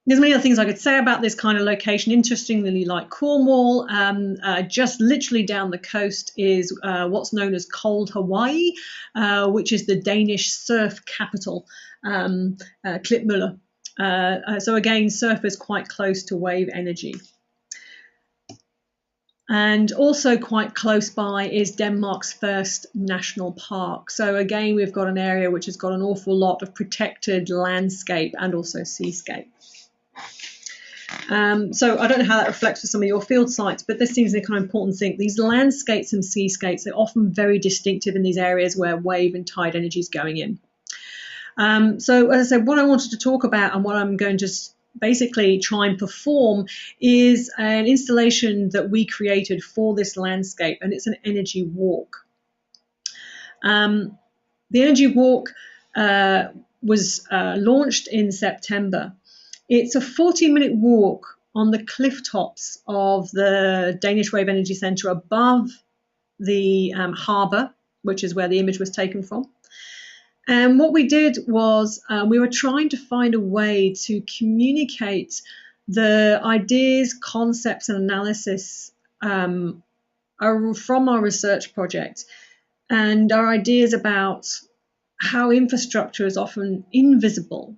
There's many other things I could say about this kind of location. Interestingly, like Cornwall, just literally down the coast is what's known as Cold Hawaii, which is the Danish surf capital, Klitmøller. So again, surf is quite close to wave energy. And also quite close by is Denmark's first national park. So again, we've got an area which has got an awful lot of protected landscape and also seascape. So I don't know how that reflects for some of your field sites, but this seems a kind of important thing. These landscapes and seascapes are often very distinctive in these areas where wave and tide energy is going in. So as I said, what I wanted to talk about and what I'm going to basically try and perform is an installation that we created for this landscape, and it's an energy walk. The energy walk was launched in September. It's a 40-minute walk on the cliff tops of the Danish Wave Energy Centre above the harbour, which is where the image was taken from. And what we did was we were trying to find a way to communicate the ideas, concepts and analysis from our research project, and our ideas about how infrastructure is often invisible,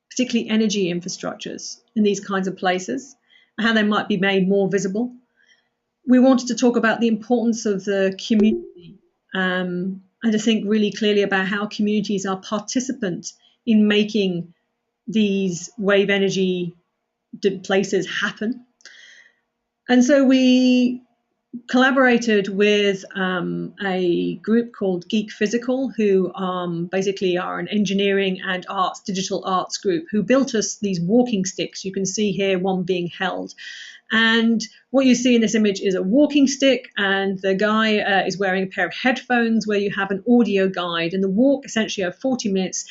particularly energy infrastructures in these kinds of places, and how they might be made more visible. We wanted to talk about the importance of the community and to think really clearly about how communities are participant in making these wave energy places happen. And so we collaborated with a group called Geek Physical, who basically are an engineering and arts, digital arts group, who built us these walking sticks. You can see here one being held. And what you see in this image is a walking stick, and the guy is wearing a pair of headphones where you have an audio guide. And the walk, essentially over 40 minutes,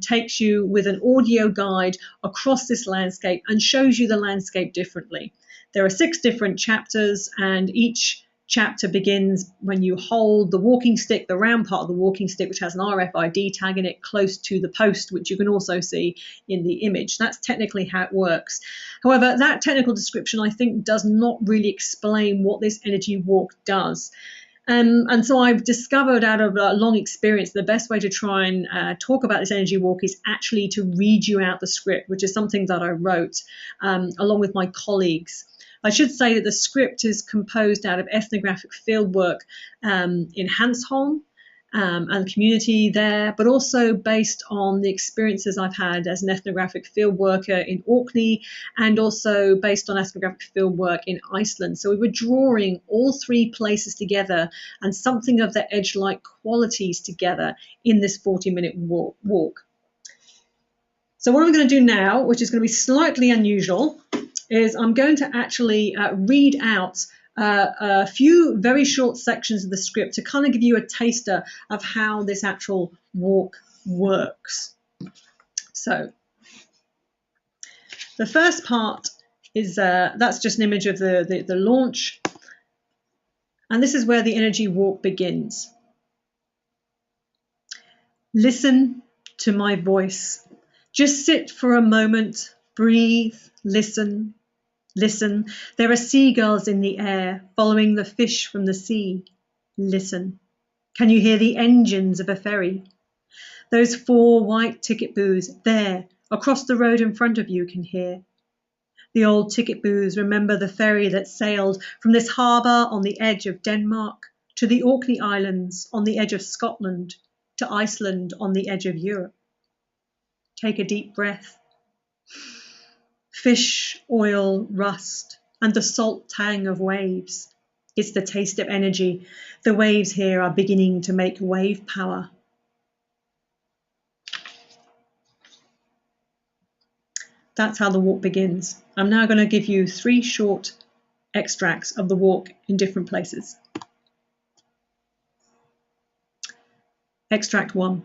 takes you with an audio guide across this landscape and shows you the landscape differently. There are 6 different chapters, and each chapter begins when you hold the walking stick, the round part of the walking stick, which has an RFID tag in it close to the post, which you can also see in the image. That's technically how it works. However, that technical description, I think, does not really explain what this energy walk does. And so I've discovered out of a long experience, the best way to try and talk about this energy walk is actually to read you out the script, which is something that I wrote along with my colleagues. I should say that the script is composed out of ethnographic fieldwork in Hanstholm and the community there, but also based on the experiences I've had as an ethnographic field worker in Orkney, and also based on ethnographic field work in Iceland. So we were drawing all 3 places together and something of their edge-like qualities together in this 40-minute walk. So what I'm going to do now, which is going to be slightly unusual, is I'm going to actually read out a few very short sections of the script to kind of give you a taster of how this actual walk works. So the first part is, that's just an image of the launch. And this is where the energy walk begins. Listen to my voice. Just sit for a moment, breathe, listen, listen. There are seagulls in the air, following the fish from the sea. Listen. Can you hear the engines of a ferry? Those 4 white ticket booths there, across the road in front of you, can hear. The old ticket booths remember the ferry that sailed from this harbour on the edge of Denmark to the Orkney Islands on the edge of Scotland to Iceland on the edge of Europe. Take a deep breath. Fish, oil, rust, and the salt tang of waves. It's the taste of energy. The waves here are beginning to make wave power. That's how the walk begins. I'm now going to give you 3 short extracts of the walk in different places. Extract 1.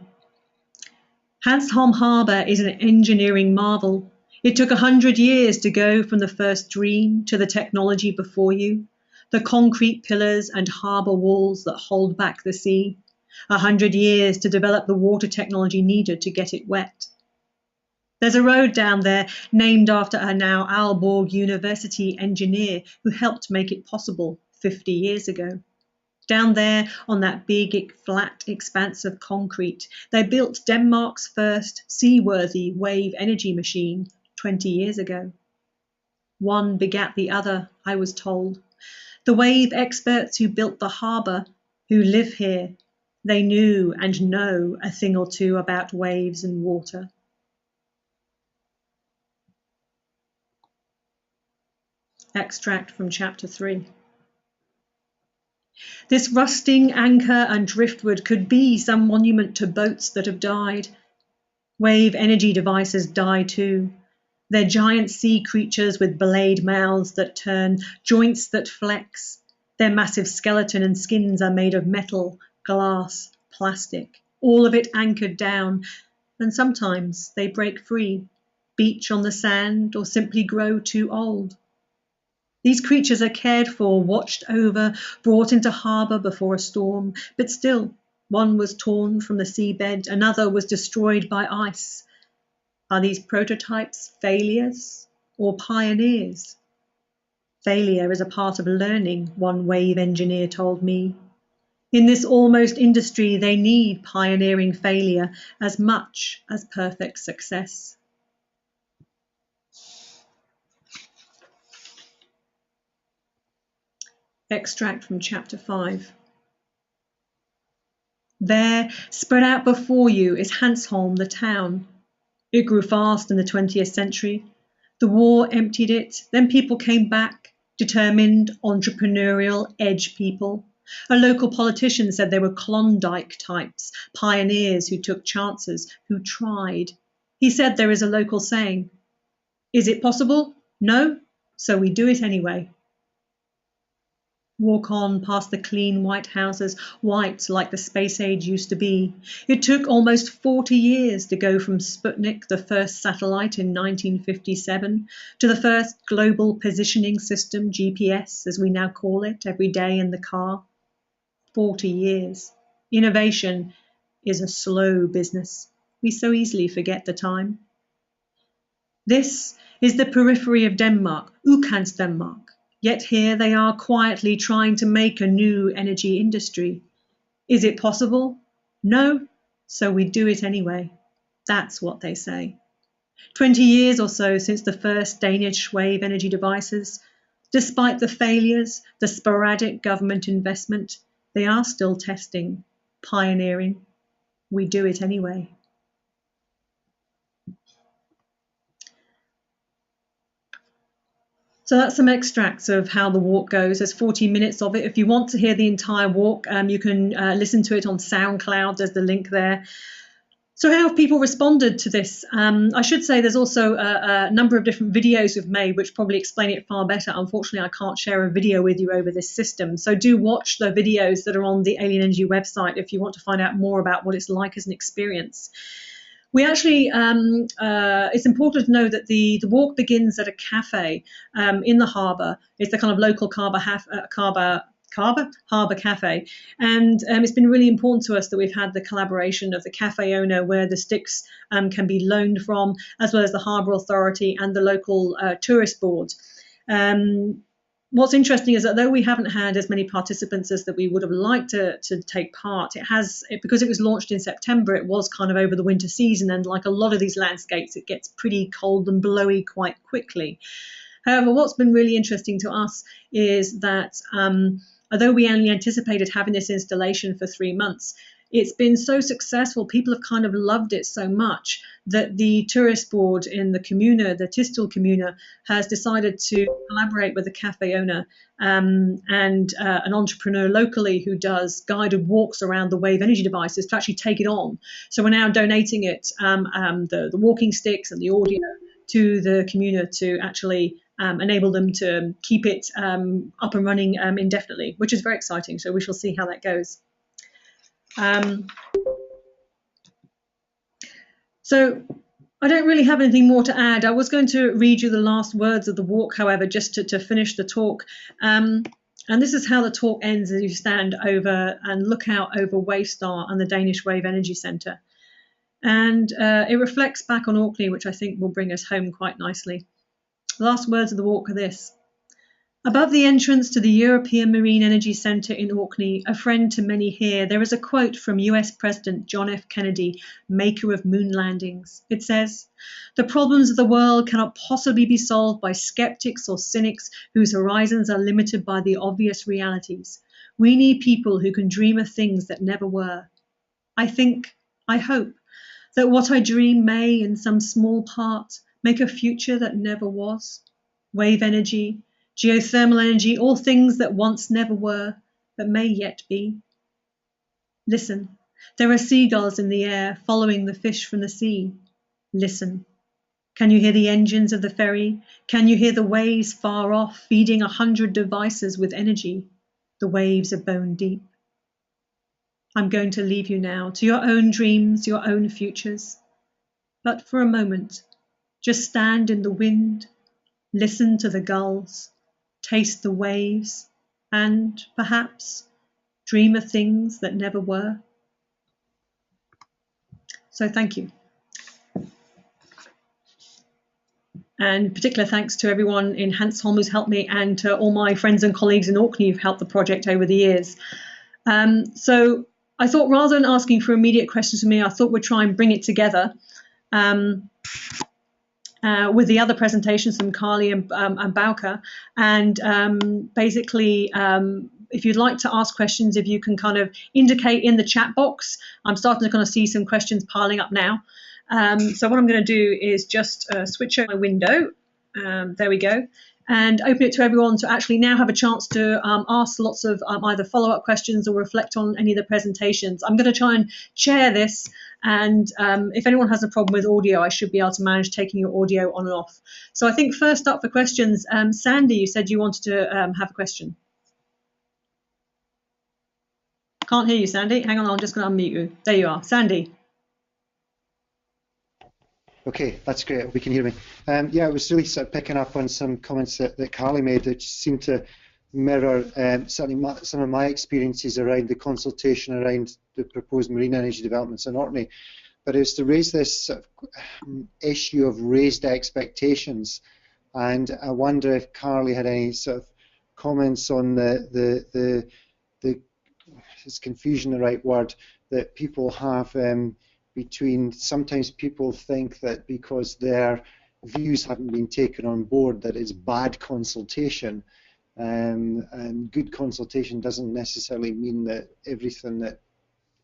Hanstholm Harbour is an engineering marvel. It took 100 years to go from the first dream to the technology before you, the concrete pillars and harbour walls that hold back the sea. 100 years to develop the water technology needed to get it wet. There's a road down there named after a now Aalborg University engineer who helped make it possible 50 years ago. Down there on that big, flat expanse of concrete, they built Denmark's first seaworthy wave energy machine 20 years ago. One begat the other, I was told. The wave experts who built the harbour, who live here, they knew and know a thing or two about waves and water. Extract from chapter 3. This rusting anchor and driftwood could be some monument to boats that have died. Wave energy devices die too. They're giant sea creatures with blade mouths that turn, joints that flex. Their massive skeleton and skins are made of metal, glass, plastic, all of it anchored down, and sometimes they break free, beach on the sand, or simply grow too old. These creatures are cared for, watched over, brought into harbour before a storm, but still, one was torn from the seabed, another was destroyed by ice. Are these prototypes failures or pioneers? Failure is a part of learning, one wave engineer told me. In this almost industry, they need pioneering failure as much as perfect success. Extract from chapter 5. There, spread out before you, is Hanstholm, the town. It grew fast in the 20th century. The war emptied it. Then people came back, determined, entrepreneurial, edge people. A local politician said they were Klondike types, pioneers who took chances, who tried. He said there is a local saying, "Is it possible? No? So we do it anyway." Walk on past the clean white houses, white like the space age used to be. It took almost 40 years to go from Sputnik, the first satellite in 1957, to the first global positioning system, GPS, as we now call it, every day in the car. 40 years. Innovation is a slow business. We so easily forget the time. This is the periphery of Denmark, Ukans Denmark. Yet here they are quietly trying to make a new energy industry. Is it possible? No, so we do it anyway. That's what they say. 20 years or so since the first Danish wave energy devices. Despite the failures, the sporadic government investment, they are still testing, pioneering. We do it anyway. So that's some extracts of how the walk goes. There's 40 minutes of it. If you want to hear the entire walk, you can listen to it on SoundCloud. There's the link there. So how have people responded to this? I should say there's also a number of different videos we've made which probably explain it far better. Unfortunately, I can't share a video with you over this system. So do watch the videos that are on the Alien Energy website if you want to find out more about what it's like as an experience. We actually, it's important to know that the walk begins at a cafe in the harbour. It's the kind of local harbour cafe, and it's been really important to us that we've had the collaboration of the cafe owner where the sticks can be loaned from, as well as the harbour authority and the local tourist board. What's interesting is that though we haven't had as many participants as that we would have liked to take part, because it was launched in September, it was kind of over the winter season, and like a lot of these landscapes, it gets pretty cold and blowy quite quickly. However, what's been really interesting to us is that although we only anticipated having this installation for 3 months, it's been so successful, people have kind of loved it so much that the tourist board in the Comuna, the Tistel Comuna, has decided to collaborate with the cafe owner and an entrepreneur locally who does guided walks around the wave energy devices to actually take it on. So we're now donating it, the walking sticks and the audio, to the Comuna to actually enable them to keep it up and running indefinitely, which is very exciting. So we shall see how that goes. So I don't really have anything more to add. I was going to read you the last words of the walk, however, just to finish the talk. And this is how the talk ends as you stand over and look out over Wavestar and the Danish Wave Energy Centre. And it reflects back on Orkney, which I think will bring us home quite nicely. The last words of the walk are this. Above the entrance to the European Marine Energy Centre in Orkney, a friend to many here, there is a quote from US President John F. Kennedy, maker of moon landings. It says, "The problems of the world cannot possibly be solved by skeptics or cynics whose horizons are limited by the obvious realities. We need people who can dream of things that never were. I think, I hope, that what I dream may, in some small part, make a future that never was. Wave energy, geothermal energy, all things that once never were, but may yet be. Listen, there are seagulls in the air following the fish from the sea. Listen. Can you hear the engines of the ferry? Can you hear the waves far off feeding 100 devices with energy? The waves are bone deep. I'm going to leave you now to your own dreams, your own futures. But for a moment, just stand in the wind, listen to the gulls, taste the waves, and, perhaps, dream of things that never were." So thank you. And particular thanks to everyone in Hansholm who's helped me, and to all my friends and colleagues in Orkney who've helped the project over the years. So I thought rather than asking for immediate questions from me, I thought we'd try and bring it together with the other presentations from Carly and Bauke. And basically, if you'd like to ask questions, if you can kind of indicate in the chat box. I'm starting to kind of see some questions piling up now. So what I'm going to do is just switch over my window. There we go. And open it to everyone to actually now have a chance to ask lots of either follow-up questions or reflect on any of the presentations. I'm going to try and chair this, and if anyone has a problem with audio, I should be able to manage taking your audio on and off. So I think first up for questions, Sandy, you said you wanted to have a question. Can't hear you, Sandy. Hang on, I'm just going to unmute you. There you are, Sandy. Okay, that's great. We can hear me. Yeah, I was really sort of picking up on some comments that Carly made, which seemed to mirror certainly some of my experiences around the consultation around the proposed marine energy developments in Orkney. But it was to raise this sort of issue of raised expectations, and I wonder if Carly had any sort of comments on the is confusion the right word, that people have between, sometimes people think that because their views haven't been taken on board that it's bad consultation, and good consultation doesn't necessarily mean that everything, that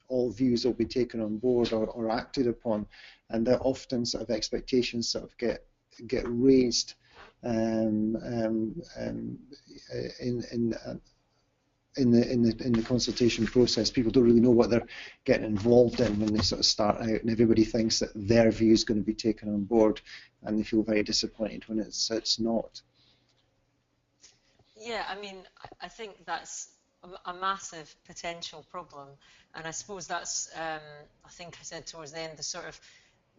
all views will be taken on board or acted upon, and that often sort of expectations sort of get raised in in the consultation process, people don't really know what they're getting involved in when they sort of start out, and everybody thinks that their view is going to be taken on board, and they feel very disappointed when it's not. Yeah, I mean, I think that's a massive potential problem, and I suppose that's, I think I said towards the end,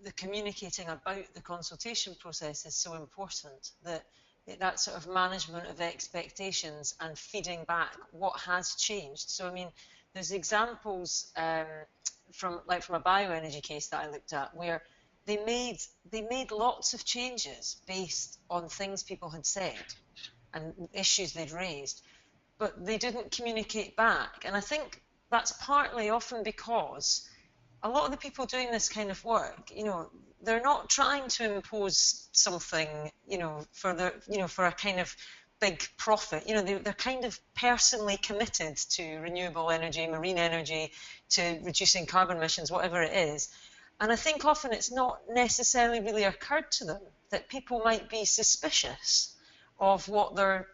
the communicating about the consultation process is so important, that sort of management of expectations and feeding back what has changed. So I mean, there's examples from a bioenergy case that I looked at where they made lots of changes based on things people had said and issues they'd raised, but they didn't communicate back. And I think that's partly often because a lot of the people doing this kind of work, they're not trying to impose something, for a kind of big profit. They're kind of personally committed to renewable energy, marine energy, to reducing carbon emissions, whatever it is. And I think often it's not necessarily really occurred to them that people might be suspicious of what they're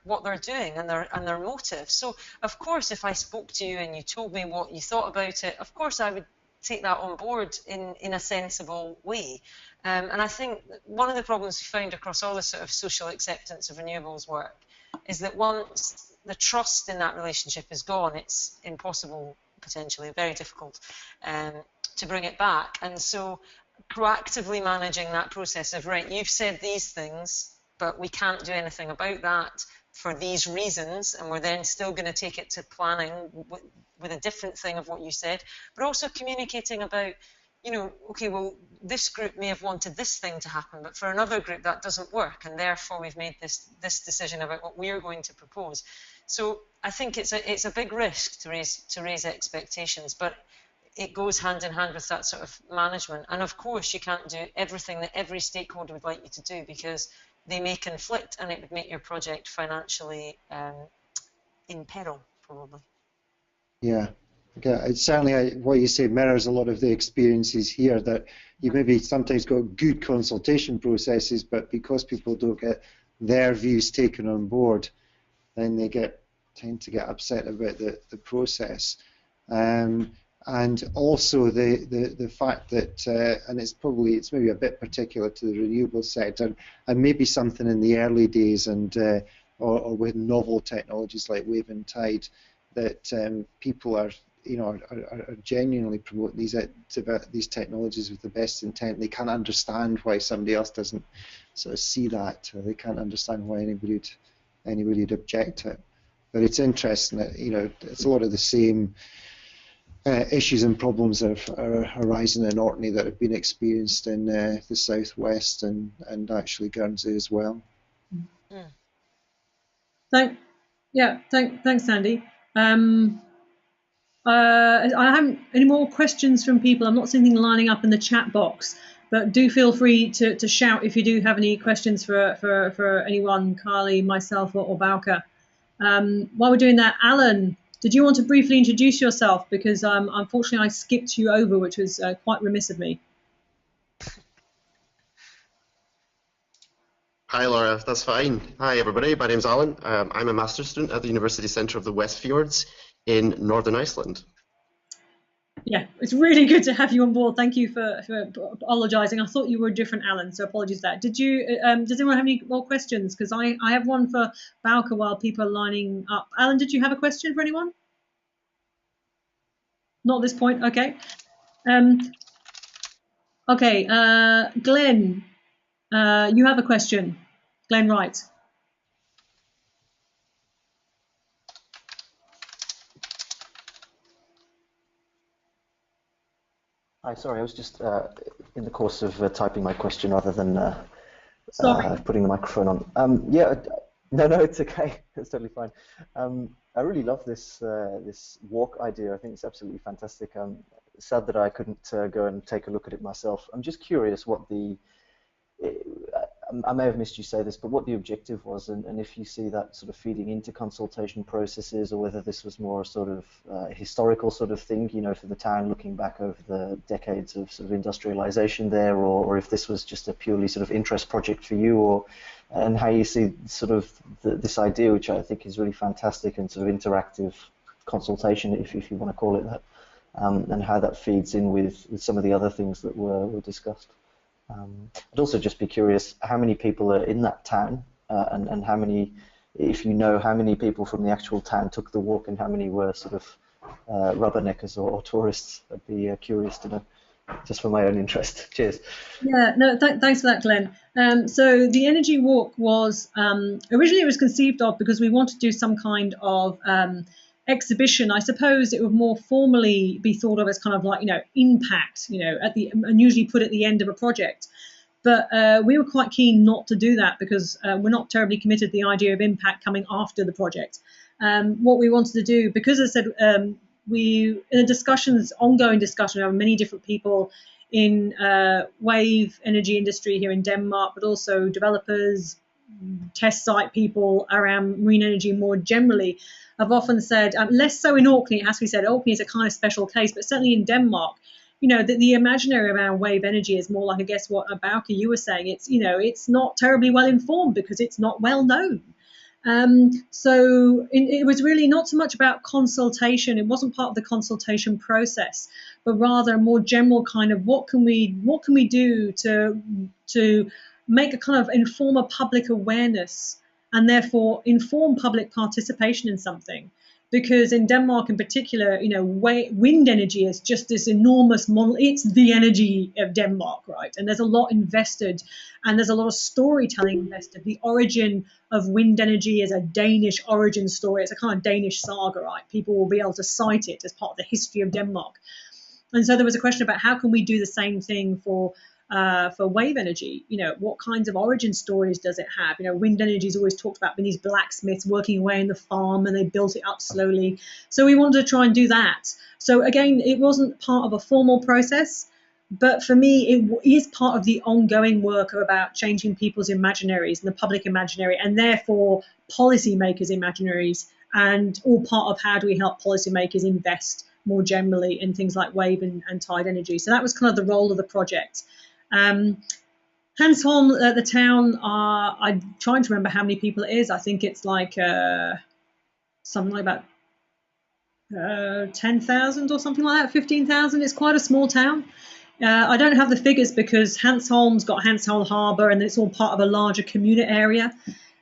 doing and their motives. So of course, if I spoke to you and you told me what you thought about it, of course I would take that on board in a sensible way. And I think one of the problems we found across all the sort of social acceptance of renewables work is that once the trust in that relationship is gone, it's impossible, potentially, very difficult to bring it back. And so proactively managing that process of, right, you've said these things, but we can't do anything about that for these reasons, and we're then still going to take it to planning with a different thing of what you said, but also communicating about, okay, well, this group may have wanted this thing to happen, but for another group that doesn't work, and therefore we've made this decision about what we're going to propose. So I think it's a big risk to raise expectations, but it goes hand in hand with that sort of management. And of course, you can't do everything that every stakeholder would like you to do, because they may conflict, and it would make your project financially in peril, probably. Yeah, it's certainly what you say mirrors a lot of the experiences here, that you maybe sometimes got good consultation processes, but because people don't get their views taken on board, then they tend to get upset about the process. And also the fact that, and it's maybe a bit particular to the renewable sector, and maybe something in the early days, and or with novel technologies like wave and tide, that people are genuinely promoting these technologies with the best intent. They can't understand why somebody else doesn't sort of see that. Or they can't understand why anybody would object to it. But it's interesting that it's a lot of the same issues and problems that are arising in Orkney that have been experienced in the southwest and actually Guernsey as well. Thanks, Sandy. I haven't any more questions from people. I'm not seeing anything lining up in the chat box, but do feel free to shout if you do have any questions for anyone, Carly, myself, or Bauke. While we're doing that, Alan, did you want to briefly introduce yourself? Because unfortunately I skipped you over, which was quite remiss of me. Hi Laura, that's fine. Hi everybody, my name's Alan. I'm a master's student at the University Centre of the West Fjords in Northern Iceland. Yeah, it's really good to have you on board. Thank you for apologising. I thought you were a different Alan, so apologies for that. Does anyone have any more questions? Because I have one for Bauke while people are lining up. Alan, did you have a question for anyone? Not at this point, okay. Okay, Glenn, you have a question. Glenn Wright. Hi, sorry, I was just in the course of typing my question rather than putting the microphone on. Yeah, no, it's okay. It's totally fine. I really love this this walk idea. I think it's absolutely fantastic. I'm sad that I couldn't go and take a look at it myself. I'm just curious what I may have missed you say this, but what the objective was, and if you see that sort of feeding into consultation processes, or whether this was more a sort of historical sort of thing, for the town looking back over the decades of sort of industrialization there, or if this was just a purely sort of interest project for you, and how you see sort of this idea, which I think is really fantastic and sort of interactive consultation, if you want to call it that, and how that feeds in with some of the other things that were discussed. I'd also just be curious how many people are in that town, and how many, if you know how many people from the actual town took the walk and how many were sort of rubberneckers or tourists. I'd be curious to know, just for my own interest. Cheers. Yeah, no, thanks for that, Glenn. So the energy walk was, originally it was conceived of because we wanted to do some kind of exhibition. I suppose it would more formally be thought of as kind of like, impact, and usually put at the end of a project. But we were quite keen not to do that because we're not terribly committed to the idea of impact coming after the project. What we wanted to do, because as I said, in the discussions, ongoing discussion of many different people in wave energy industry here in Denmark, but also developers, test site people around marine energy more generally, have often said, less so in Orkney, it has to be said, Orkney is a kind of special case, but certainly in Denmark, the imaginary around wave energy is more like, I guess, what Bauke, you were saying. It's, it's not terribly well informed because it's not well known. So it was really not so much about consultation. It wasn't part of the consultation process, but rather a more general kind of what can we do to make a kind of inform a public awareness and therefore inform public participation in something. Because in Denmark in particular, wind energy is just this enormous model. It's the energy of Denmark, right? And there's a lot invested, and there's a lot of storytelling invested. The origin of wind energy is a Danish origin story. It's a kind of Danish saga, right? People will be able to cite it as part of the history of Denmark. And so there was a question about how can we do the same thing for wave energy? What kinds of origin stories does it have? Wind energy is always talked about being these blacksmiths working away in the farm and they built it up slowly. So we wanted to try and do that. So again, it wasn't part of a formal process, but for me, it is part of the ongoing work about changing people's imaginaries and the public imaginary, and therefore policymakers' imaginaries, and all part of how do we help policymakers invest more generally in things like wave and tide energy. So that was kind of the role of the project. Handsholm, the town, I'm trying to remember how many people it is. I think it's like something like about 10,000 or something like that, 15,000. It's quite a small town. I don't have the figures because Handsholm's got Handsholm Harbour and it's all part of a larger community area.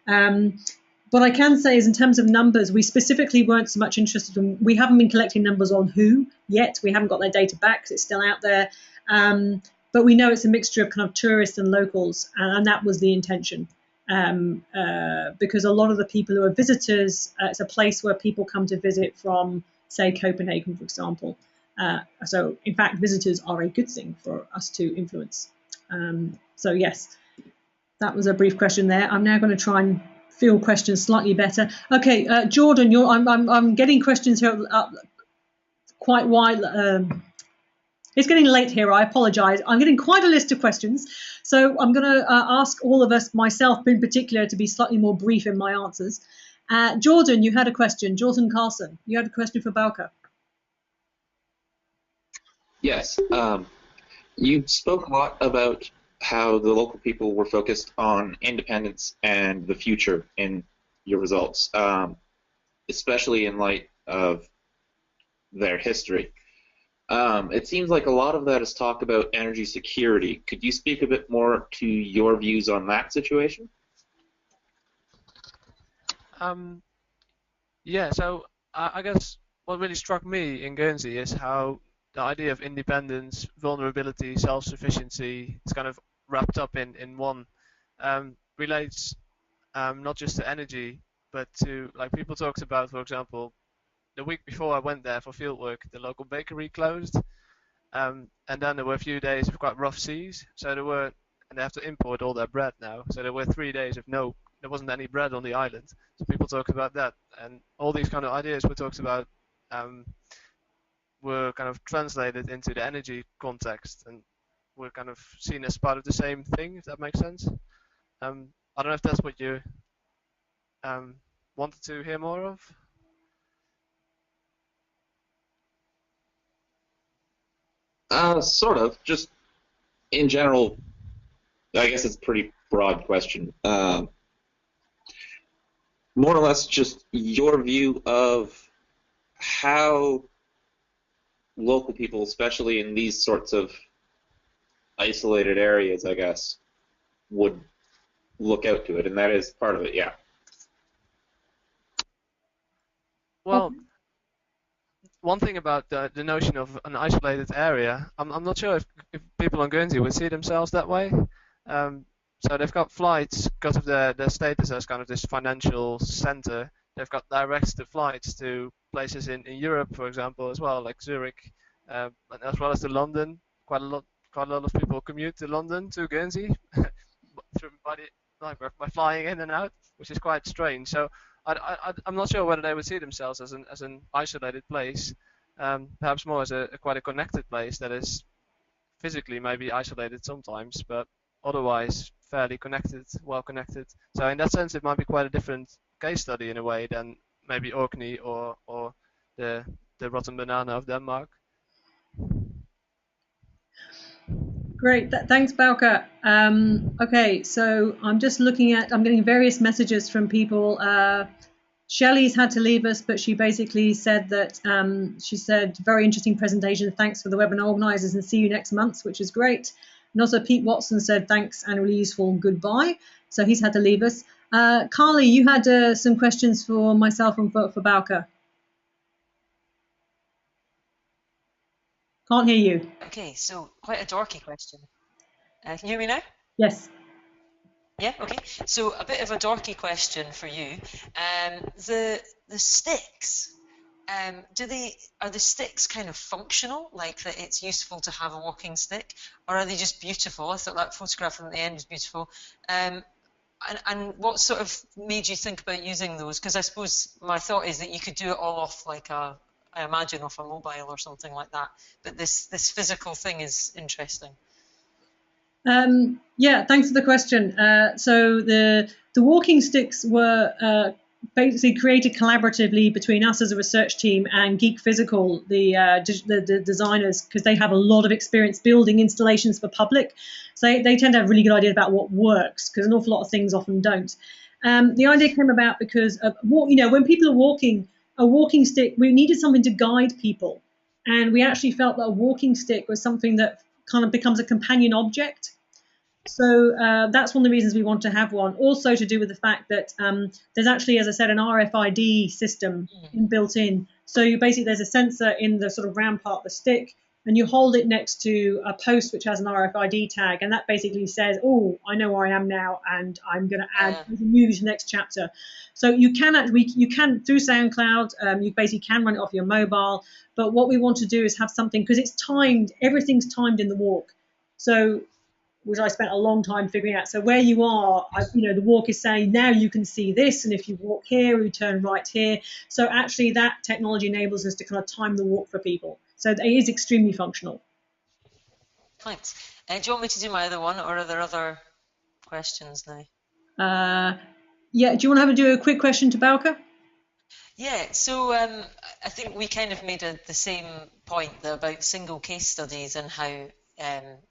What I can say is in terms of numbers, we specifically weren't so much interested in, we haven't been collecting numbers on who yet. We haven't got their data back because it's still out there. But we know it's a mixture of kind of tourists and locals, and that was the intention. Because a lot of the people who are visitors, it's a place where people come to visit from, say, Copenhagen, for example. So, in fact, visitors are a good thing for us to influence. So, yes, that was a brief question there. I'm now going to try and field questions slightly better. Okay, Jordan, I'm getting questions here quite wide. It's getting late here, I apologise. I'm getting quite a list of questions. So I'm going to ask all of us, myself in particular, to be slightly more brief in my answers. Jordan, you had a question. Jordan Carlson, you had a question for Bauke. Yes. You spoke a lot about how the local people were focused on independence and the future in your results, especially in light of their history. It seems like a lot of that is talk about energy security. Could you speak a bit more to your views on that situation? Yeah, so I guess what really struck me in Guernsey is how the idea of independence, vulnerability, self-sufficiency is kind of wrapped up in one, relates not just to energy, but to, like people talked about, for example, the week before I went there for fieldwork, the local bakery closed, and then there were a few days of quite rough seas. So and they have to import all their bread now. So there were 3 days of there wasn't any bread on the island. So people talked about that, and all these kind of ideas were talked about, were kind of translated into the energy context, and were kind of seen as part of the same thing, if that makes sense. I don't know if that's what you wanted to hear more of. Sort of. Just in general, I guess it's a pretty broad question. More or less just your view of how local people, especially in these sorts of isolated areas, I guess, would look out to it, and that is part of it, yeah. Well, one thing about the notion of an isolated area, I'm not sure if people on Guernsey would see themselves that way. So they've got flights because of their status as kind of this financial center. They've got direct flights to places in Europe, for example, as well, like Zurich, as well as to London. Quite a lot of people commute to London to Guernsey by flying in and out, which is quite strange. So I'm not sure whether they would see themselves as an isolated place, perhaps more as quite a connected place that is physically maybe isolated sometimes, but otherwise fairly connected, well connected. So in that sense, it might be quite a different case study in a way than maybe Orkney or the rotten banana of Denmark. Great, thanks, Bauke. Okay, so I'm just looking at, I'm getting various messages from people. Shelley's had to leave us, but she basically said that, she said, very interesting presentation, thanks for the webinar organisers and see you next month, which is great. And also Pete Watson said, thanks and really useful, goodbye. So he's had to leave us. Carly, you had some questions for myself and for Bauke. Can't hear you. Okay, so quite a dorky question. Can you hear me now? Yes. Yeah, okay. So a bit of a dorky question for you. The sticks, are the sticks kind of functional, like that it's useful to have a walking stick, or are they just beautiful? I thought that photograph at the end was beautiful. And what sort of made you think about using those? Because I suppose my thought is that you could do it all off like I imagine off a mobile or something like that. But this physical thing is interesting. Yeah, thanks for the question. So the walking sticks were basically created collaboratively between us as a research team and Geek Physical, the designers, because they have a lot of experience building installations for public. So they tend to have a really good idea about what works, because an awful lot of things often don't. The idea came about because when people are walking, a walking stick, we needed something to guide people, and we actually felt that a walking stick was something that kind of becomes a companion object. So that's one of the reasons we want to have one. Also to do with the fact that there's actually, as I said, an RFID system built in. So there's a sensor in the sort of round part of the stick, and you hold it next to a post which has an RFID tag, and that basically says, oh, I know where I am now, and I'm going to add move to the next chapter. So you can through SoundCloud, you basically can run it off your mobile. But what we want to do is have something, because it's timed, everything's timed in the walk. So, which I spent a long time figuring out. So where you are, the walk is saying, now you can see this, and if you walk here, you turn right here. So actually that technology enables us to kind of time the walk for people. So it is extremely functional. Thanks. Do you want me to do my other one, or are there other questions now? Yeah, do you want to do a quick question to Bauke? Yeah, so I think we kind of made the same point about single case studies and how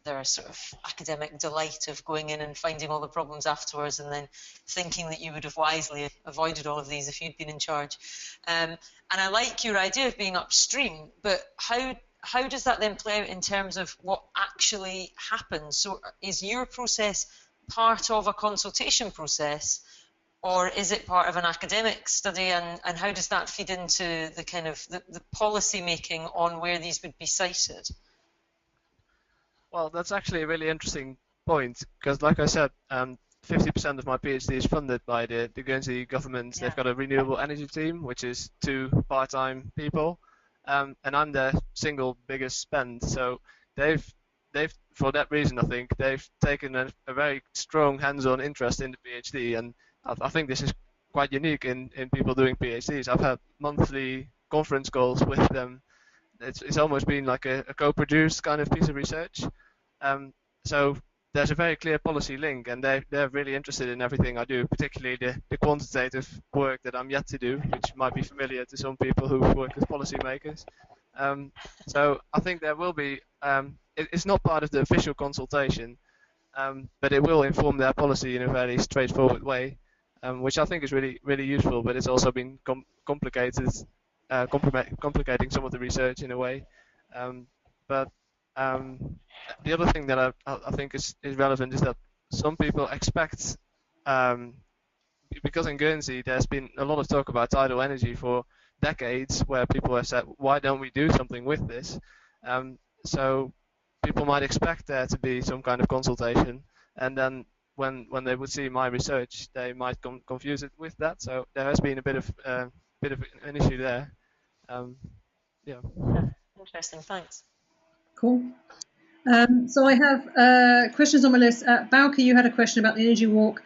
they're a sort of academic delight of going in and finding all the problems afterwards and then thinking that you would have wisely avoided all of these if you'd been in charge. And I like your idea of being upstream, but how does that then play out in terms of what actually happens? So is your process part of a consultation process, or is it part of an academic study, and how does that feed into the kind of the policy making on where these would be cited? Well, that's actually a really interesting point, because like I said, 50% of my PhD is funded by the Guernsey government. Yeah. They've got a renewable energy team, which is 2 part-time people, and I'm their single biggest spend. So they've for that reason, I think, they've taken a very strong hands-on interest in the PhD, and I think this is quite unique in people doing PhDs. I've had monthly conference calls with them. It's almost been like a co-produced kind of piece of research. So there's a very clear policy link, and they're really interested in everything I do, particularly the quantitative work that I'm yet to do, which might be familiar to some people who work with policymakers. So I think there will be, it's not part of the official consultation, but it will inform their policy in a very straightforward way, which I think is really, really useful, but it's also been complicated complicating some of the research in a way. But the other thing that I think is relevant is that some people expect, because in Guernsey there's been a lot of talk about tidal energy for decades, where people have said, why don't we do something with this? So people might expect there to be some kind of consultation, and then when they would see my research, they might confuse it with that. So there has been a bit of an issue there. Yeah. Interesting. Thanks. Cool. So I have questions on my list. Bauke, you had a question about the energy walk.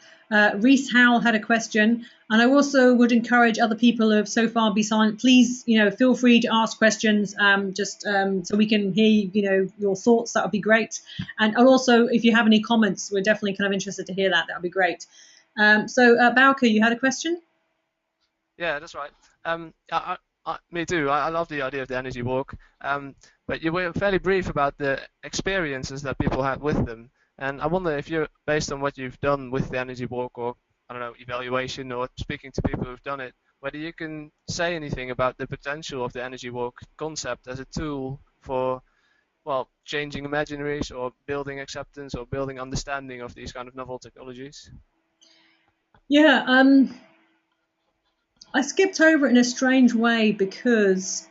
Reese Howell had a question, and I also would encourage other people who have so far been silent. Please, feel free to ask questions, so we can hear, your thoughts. That would be great. And also, if you have any comments, we're definitely kind of interested to hear that. That would be great. So Bauke, you had a question? Yeah, that's right. Me too. I love the idea of the energy walk. But you were fairly brief about the experiences that people had with them. And I wonder if you're, based on what you've done with the energy walk, or, I don't know, evaluation, or speaking to people who've done it, whether you can say anything about the potential of the energy walk concept as a tool for, well, changing imaginaries, or building acceptance, or building understanding of these kind of novel technologies. Yeah, I skipped over it in a strange way, because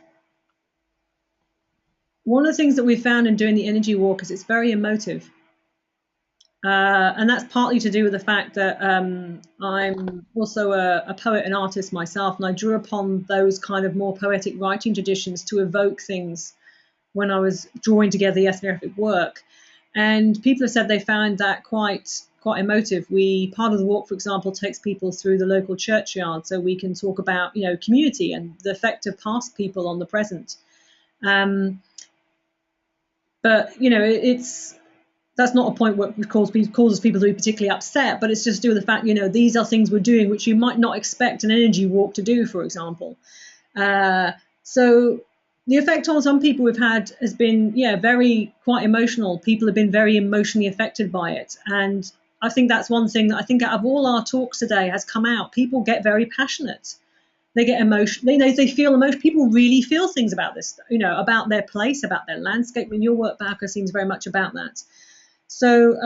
one of the things that we found in doing the energy walk is it's very emotive. And that's partly to do with the fact that I'm also a poet and artist myself, and I drew upon those kind of more poetic writing traditions to evoke things when I was drawing together the ethnographic work. And people have said they found that quite emotive. Part of the walk, for example, takes people through the local churchyard, so we can talk about community and the effect of past people on the present. But that's not a point what causes people to be particularly upset, but it's just to do with the fact, these are things we're doing which you might not expect an energy walk to do, for example. So the effect on some people we've had has been, quite emotional. People have been very emotionally affected by it. And I think that's one thing that I think out of all our talks today has come out. People get very passionate. They get emotional. They feel emotion. People really feel things about this, about their place, about their landscape. And your work, Bauke, seems very much about that. So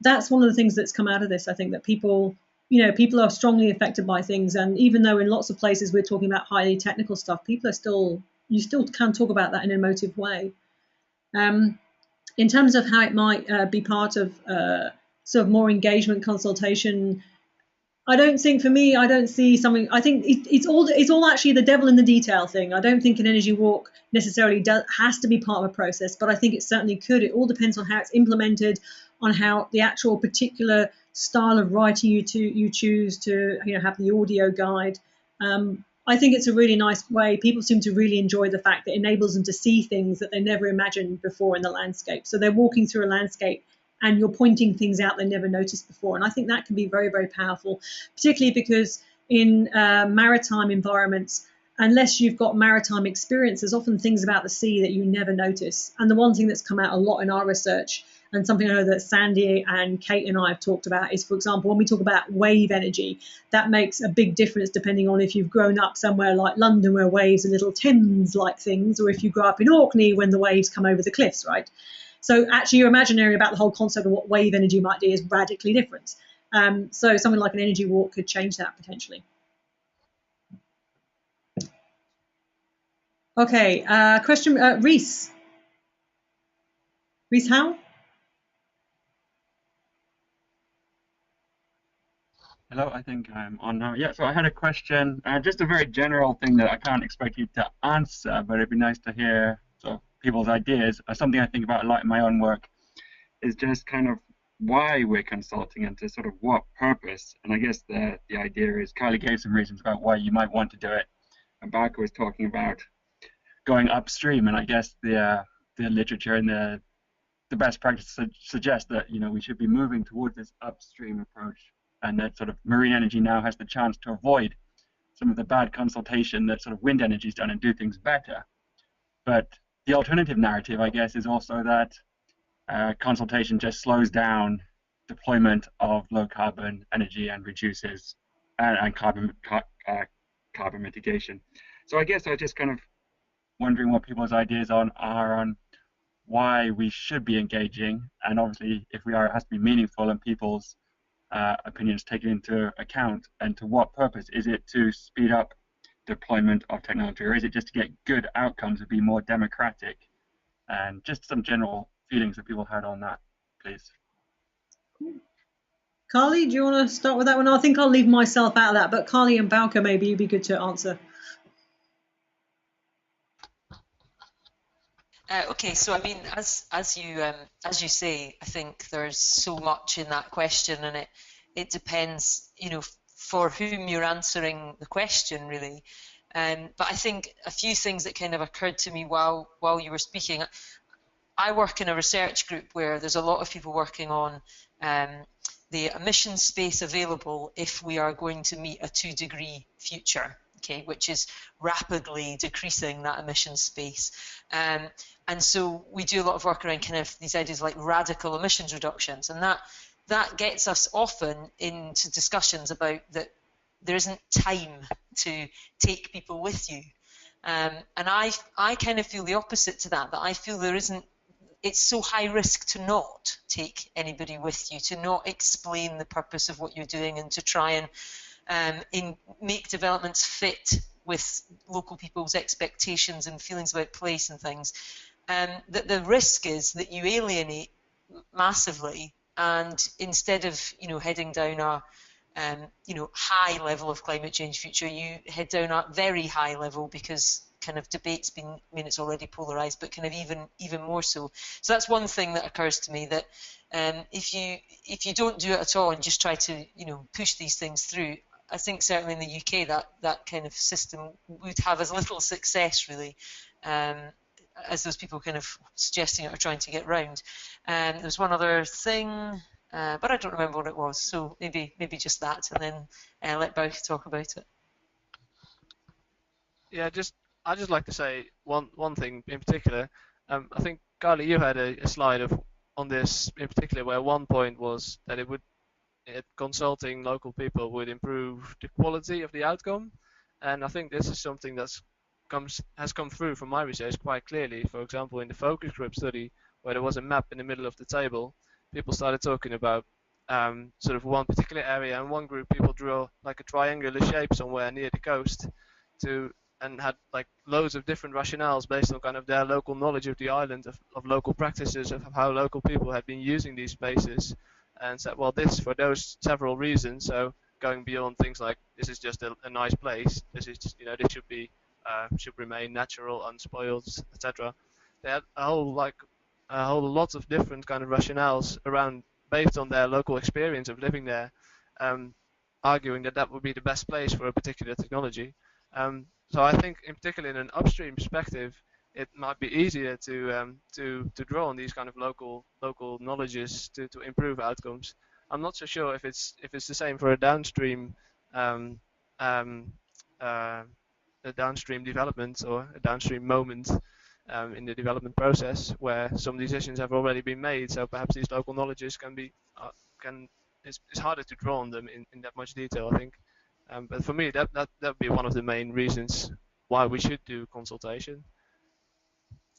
that's one of the things that's come out of this. I think that people are strongly affected by things, and even though in lots of places we're talking about highly technical stuff, you still can talk about that in an emotive way. In terms of how it might be part of sort of more engagement consultation, I don't see something. I think it's all actually the devil in the detail thing. I don't think an energy walk necessarily has to be part of a process, but I think it certainly could. It all depends on how it's implemented, on how the actual particular style of writing you choose to have the audio guide. I think it's a really nice way. People seem to really enjoy the fact that it enables them to see things that they never imagined before in the landscape. So they're walking through a landscape and you're pointing things out they never noticed before. And I think that can be very, very powerful, particularly because in maritime environments, unless you've got maritime experience, there's often things about the sea that you never notice. And the one thing that's come out a lot in our research, and something I know that Sandy and Kate and I have talked about, is, for example, when we talk about wave energy, that makes a big difference depending on if you've grown up somewhere like London where waves are little Thames-like things, or if you grew up in Orkney when the waves come over the cliffs, right? So actually your imaginary about the whole concept of what wave energy might do is radically different. So something like an energy walk could change that potentially. Okay, question, Reese. Reese Howe? Hello, I think I'm on now. Yeah, so I had a question, just a very general thing that I can't expect you to answer, but it'd be nice to hear people's ideas. Something I think about a lot in my own work is just kind of why we're consulting and to sort of what purpose. And I guess the idea is, Kylie gave some reasons about why you might want to do it, and Bauke was talking about going upstream, and I guess the literature and the best practice suggests that we should be moving towards this upstream approach, and that sort of marine energy now has the chance to avoid some of the bad consultation that sort of wind energy's done and do things better. But the alternative narrative, I guess, is also that consultation just slows down deployment of low carbon energy and reduces and carbon mitigation. So I guess I was just kind of wondering what people's ideas are on why we should be engaging, and obviously if we are, it has to be meaningful and people's opinions taken into account, and to what purpose. Is it to speed up deployment of technology, or is it just to get good outcomes and be more democratic? And just some general feelings that people had on that, please. Carly, do you want to start with that one? I think I'll leave myself out of that, but Carly and Bauke, maybe you'd be good to answer. Okay, so I mean, as you say, I think there's so much in that question, and it depends, you know, for whom you're answering the question, really. But I think a few things that kind of occurred to me while you were speaking. I work in a research group where there's a lot of people working on the emission space available if we are going to meet a 2-degree future, okay, which is rapidly decreasing that emission space. And so we do a lot of work around kind of these ideas like radical emissions reductions, and that gets us often into discussions about that there isn't time to take people with you. And I kind of feel the opposite to that I feel there isn't, it's so high risk to not take anybody with you, to not explain the purpose of what you're doing, and to try and make developments fit with local people's expectations and feelings about place and things. That the risk is that you alienate massively, and instead of, you know, heading down a you know, high level of climate change future, you head down a very high level, because kind of debate's been, I mean, it's already polarized, but kind of even more so. So that's one thing that occurs to me, that if you don't do it at all and just try to, you know, push these things through, I think certainly in the UK that kind of system would have as little success, really, as those people kind of suggesting it or trying to get round. There was one other thing, but I don't remember what it was, so maybe just that, and then let Bauke talk about it. Yeah, I'd just like to say one thing in particular. I think, Carly, you had a slide on this in particular, where one point was that consulting local people would improve the quality of the outcome, and I think this is something has come through from my research quite clearly. For example, in the focus group study, where there was a map in the middle of the table, people started talking about sort of one particular area, and one group people drew like a triangular shape somewhere near the coast and had like loads of different rationales based on kind of their local knowledge of the island, of local practices, of how local people had been using these spaces, and said, well, this for those several reasons. So going beyond things like this is just a nice place, this is just, you know, this should remain natural, unspoiled, etc. They had a whole lot of different kind of rationales around based on their local experience of living there, arguing that would be the best place for a particular technology. So I think, in particular, in an upstream perspective, it might be easier to draw on these kind of local knowledges to improve outcomes. I'm not so sure if it's the same for a downstream development or a downstream moment in the development process, where some decisions have already been made. So perhaps these local knowledges it's harder to draw on them in that much detail, I think. But for me, that would be one of the main reasons why we should do consultation.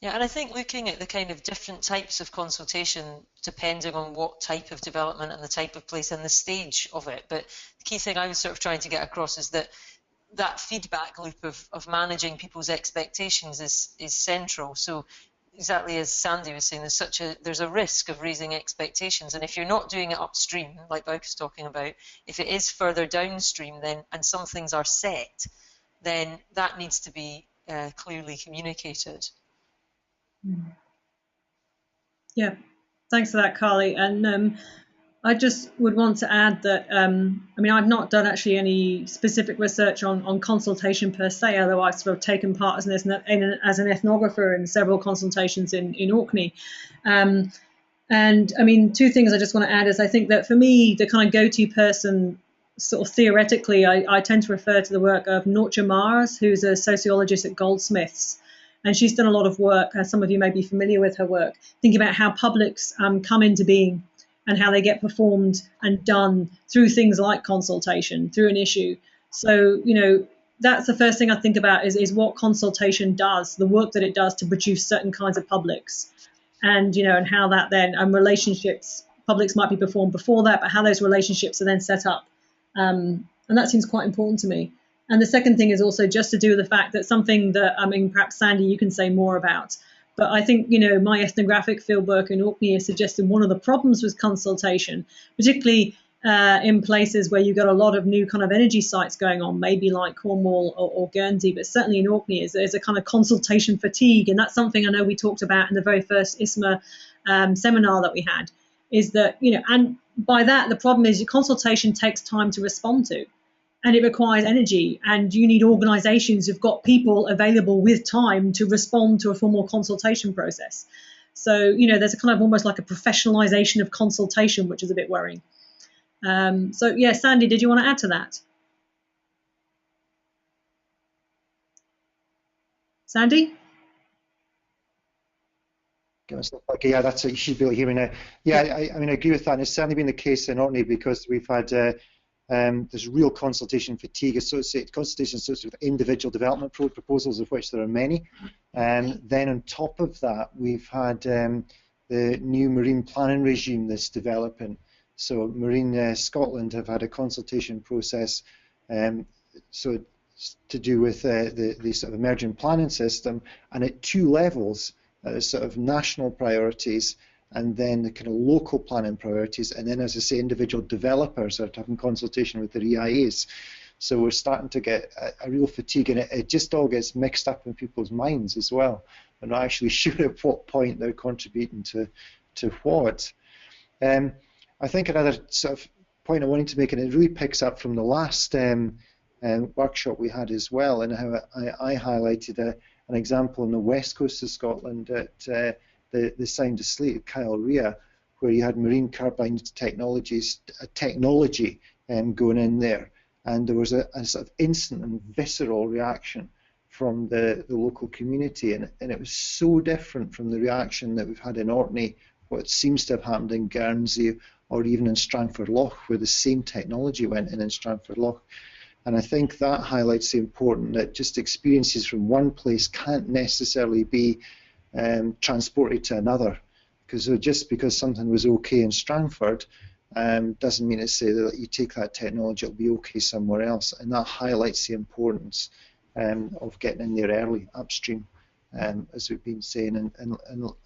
Yeah, and I think looking at the kind of different types of consultation, depending on what type of development and the type of place and the stage of it. But the key thing I was sort of trying to get across is that feedback loop of managing people's expectations is central. So exactly as Sandy was saying, there's a risk of raising expectations, and if you're not doing it upstream, like Bauke was talking about, if it is further downstream, and some things are set, then that needs to be clearly communicated. Yeah, thanks for that, Carly. And I just would want to add that, I mean, I've not done actually any specific research on consultation per se, although I've sort of taken part as an ethnographer in several consultations in Orkney. And I mean, two things I just want to add is I think that for me, the kind of go-to person, sort of theoretically, I tend to refer to the work of Nortje Mars, who's a sociologist at Goldsmiths. And she's done a lot of work, as some of you may be familiar with her work, thinking about how publics come into being and how they get performed and done through things like consultation, through an issue. So, you know, that's the first thing I think about is what consultation does, the work that it does to produce certain kinds of publics, and and how that then relationships, publics might be performed before that, but how those relationships are then set up, and that seems quite important to me. And the second thing is also just to do with the fact that something that, I mean, perhaps Sandy, you can say more about, but I think, my ethnographic fieldwork in Orkney has suggested one of the problems with consultation, particularly in places where you've got a lot of new kind of energy sites going on, maybe like Cornwall or Guernsey, but certainly in Orkney, is there's a kind of consultation fatigue. And that's something I know we talked about in the very first ISSMER seminar that we had, is that, and by that, the problem is your consultation takes time to respond to. And it requires energy, and you need organisations who've got people available with time to respond to a formal consultation process. So, there's a kind of almost like a professionalisation of consultation, which is a bit worrying. So, yeah, Sandy, did you want to add to that? Sandy? Okay, yeah, that's it. You should be able to hear me now. Yeah, I mean, I agree with that. And it's certainly been the case in Orkney because we've had there's real consultation fatigue associated with individual development proposals, of which there are many. Then on top of that, we've had the new marine planning regime that's developing. So Marine Scotland have had a consultation process so to do with the sort of emerging planning system, and at two levels, sort of national priorities and then the kind of local planning priorities, and then, as I say, individual developers are having consultation with their EIAs. So we're starting to get a real fatigue, and it just all gets mixed up in people's minds as well. They're not actually sure at what point they're contributing to what. I think another sort of point I wanted to make, and it really picks up from the last workshop we had as well, and how I highlighted an example on the west coast of Scotland at the Sound Asleep at Kyle-Ria, where you had marine turbine technology going in there, and there was a sort of instant and visceral reaction from the local community, and it was so different from the reaction that we've had in Orkney, what seems to have happened in Guernsey, or even in Strangford Lough, where the same technology went in Strangford Lough. And I think that highlights the importance that just experiences from one place can't necessarily be transported to another, because just because something was okay in Strangford doesn't mean to say that you take that technology, it'll be okay somewhere else. And that highlights the importance of getting in there early, upstream, as we've been saying, and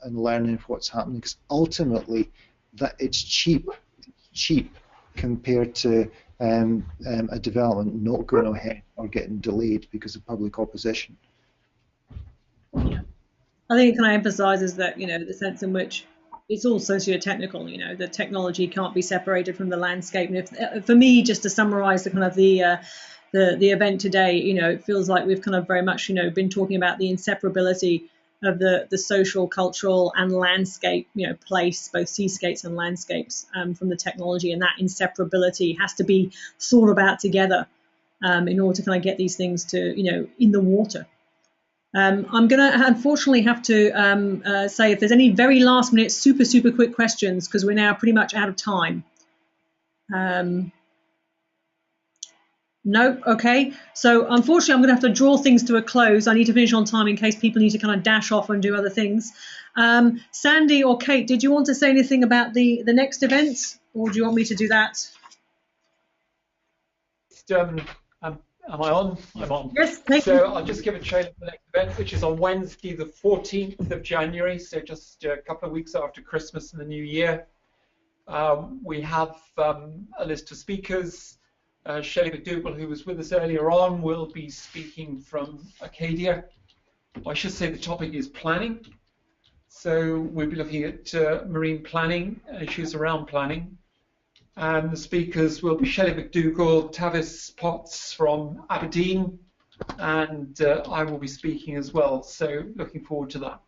learning what's happening, because ultimately that it's cheap compared to a development not going ahead or getting delayed because of public opposition. I think it kind of emphasises that, the sense in which it's all socio-technical, the technology can't be separated from the landscape. And if, for me, just to summarise the kind of the event today, it feels like we've kind of very much, been talking about the inseparability of the social, cultural and landscape, place, both seascapes and landscapes from the technology, and that inseparability has to be thought about together in order to kind of get these things to, in the water. I'm going to unfortunately have to say if there's any very last minute super quick questions, because we're now pretty much out of time. No, okay. So unfortunately, I'm going to have to draw things to a close. I need to finish on time in case people need to kind of dash off and do other things. Sandy or Kate, did you want to say anything about the next event, or do you want me to do that? Am I on? I'm on. Yes, thank you. So I'll just give a trailer for the next event, which is on Wednesday, the 14th of January, so just a couple of weeks after Christmas and the New Year. We have a list of speakers. Shelley McDougall, who was with us earlier on, will be speaking from Acadia. I should say the topic is planning. So we'll be looking at marine planning, issues around planning. And the speakers will be Shelley McDougall, Tavis Potts from Aberdeen, and I will be speaking as well. So looking forward to that.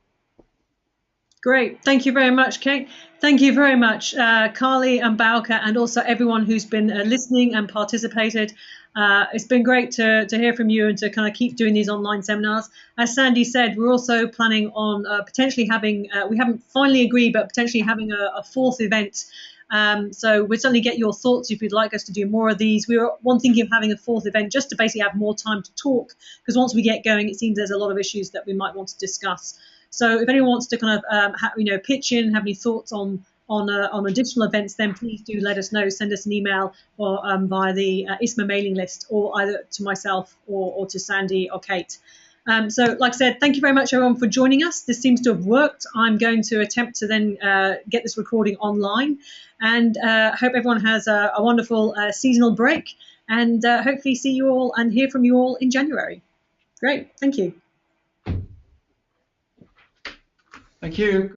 Great. Thank you very much, Kate. Thank you very much, Carly and Bauke, and also everyone who's been listening and participated. It's been great to hear from you and to kind of keep doing these online seminars. As Sandy said, we're also planning on potentially having, we haven't finally agreed, but potentially having a fourth event So we'll certainly get your thoughts if you'd like us to do more of these. We were thinking of having a fourth event just to basically have more time to talk, because once we get going, it seems there's a lot of issues that we might want to discuss. So if anyone wants to kind of pitch in, have any thoughts on additional events, then please do let us know. Send us an email or via the ISSMER mailing list, or either to myself or to Sandy or Kate. So like I said, thank you very much everyone for joining us. This seems to have worked. I'm going to attempt to then get this recording online, and hope everyone has a wonderful seasonal break, and hopefully see you all and hear from you all in January. Great, thank you. Thank you.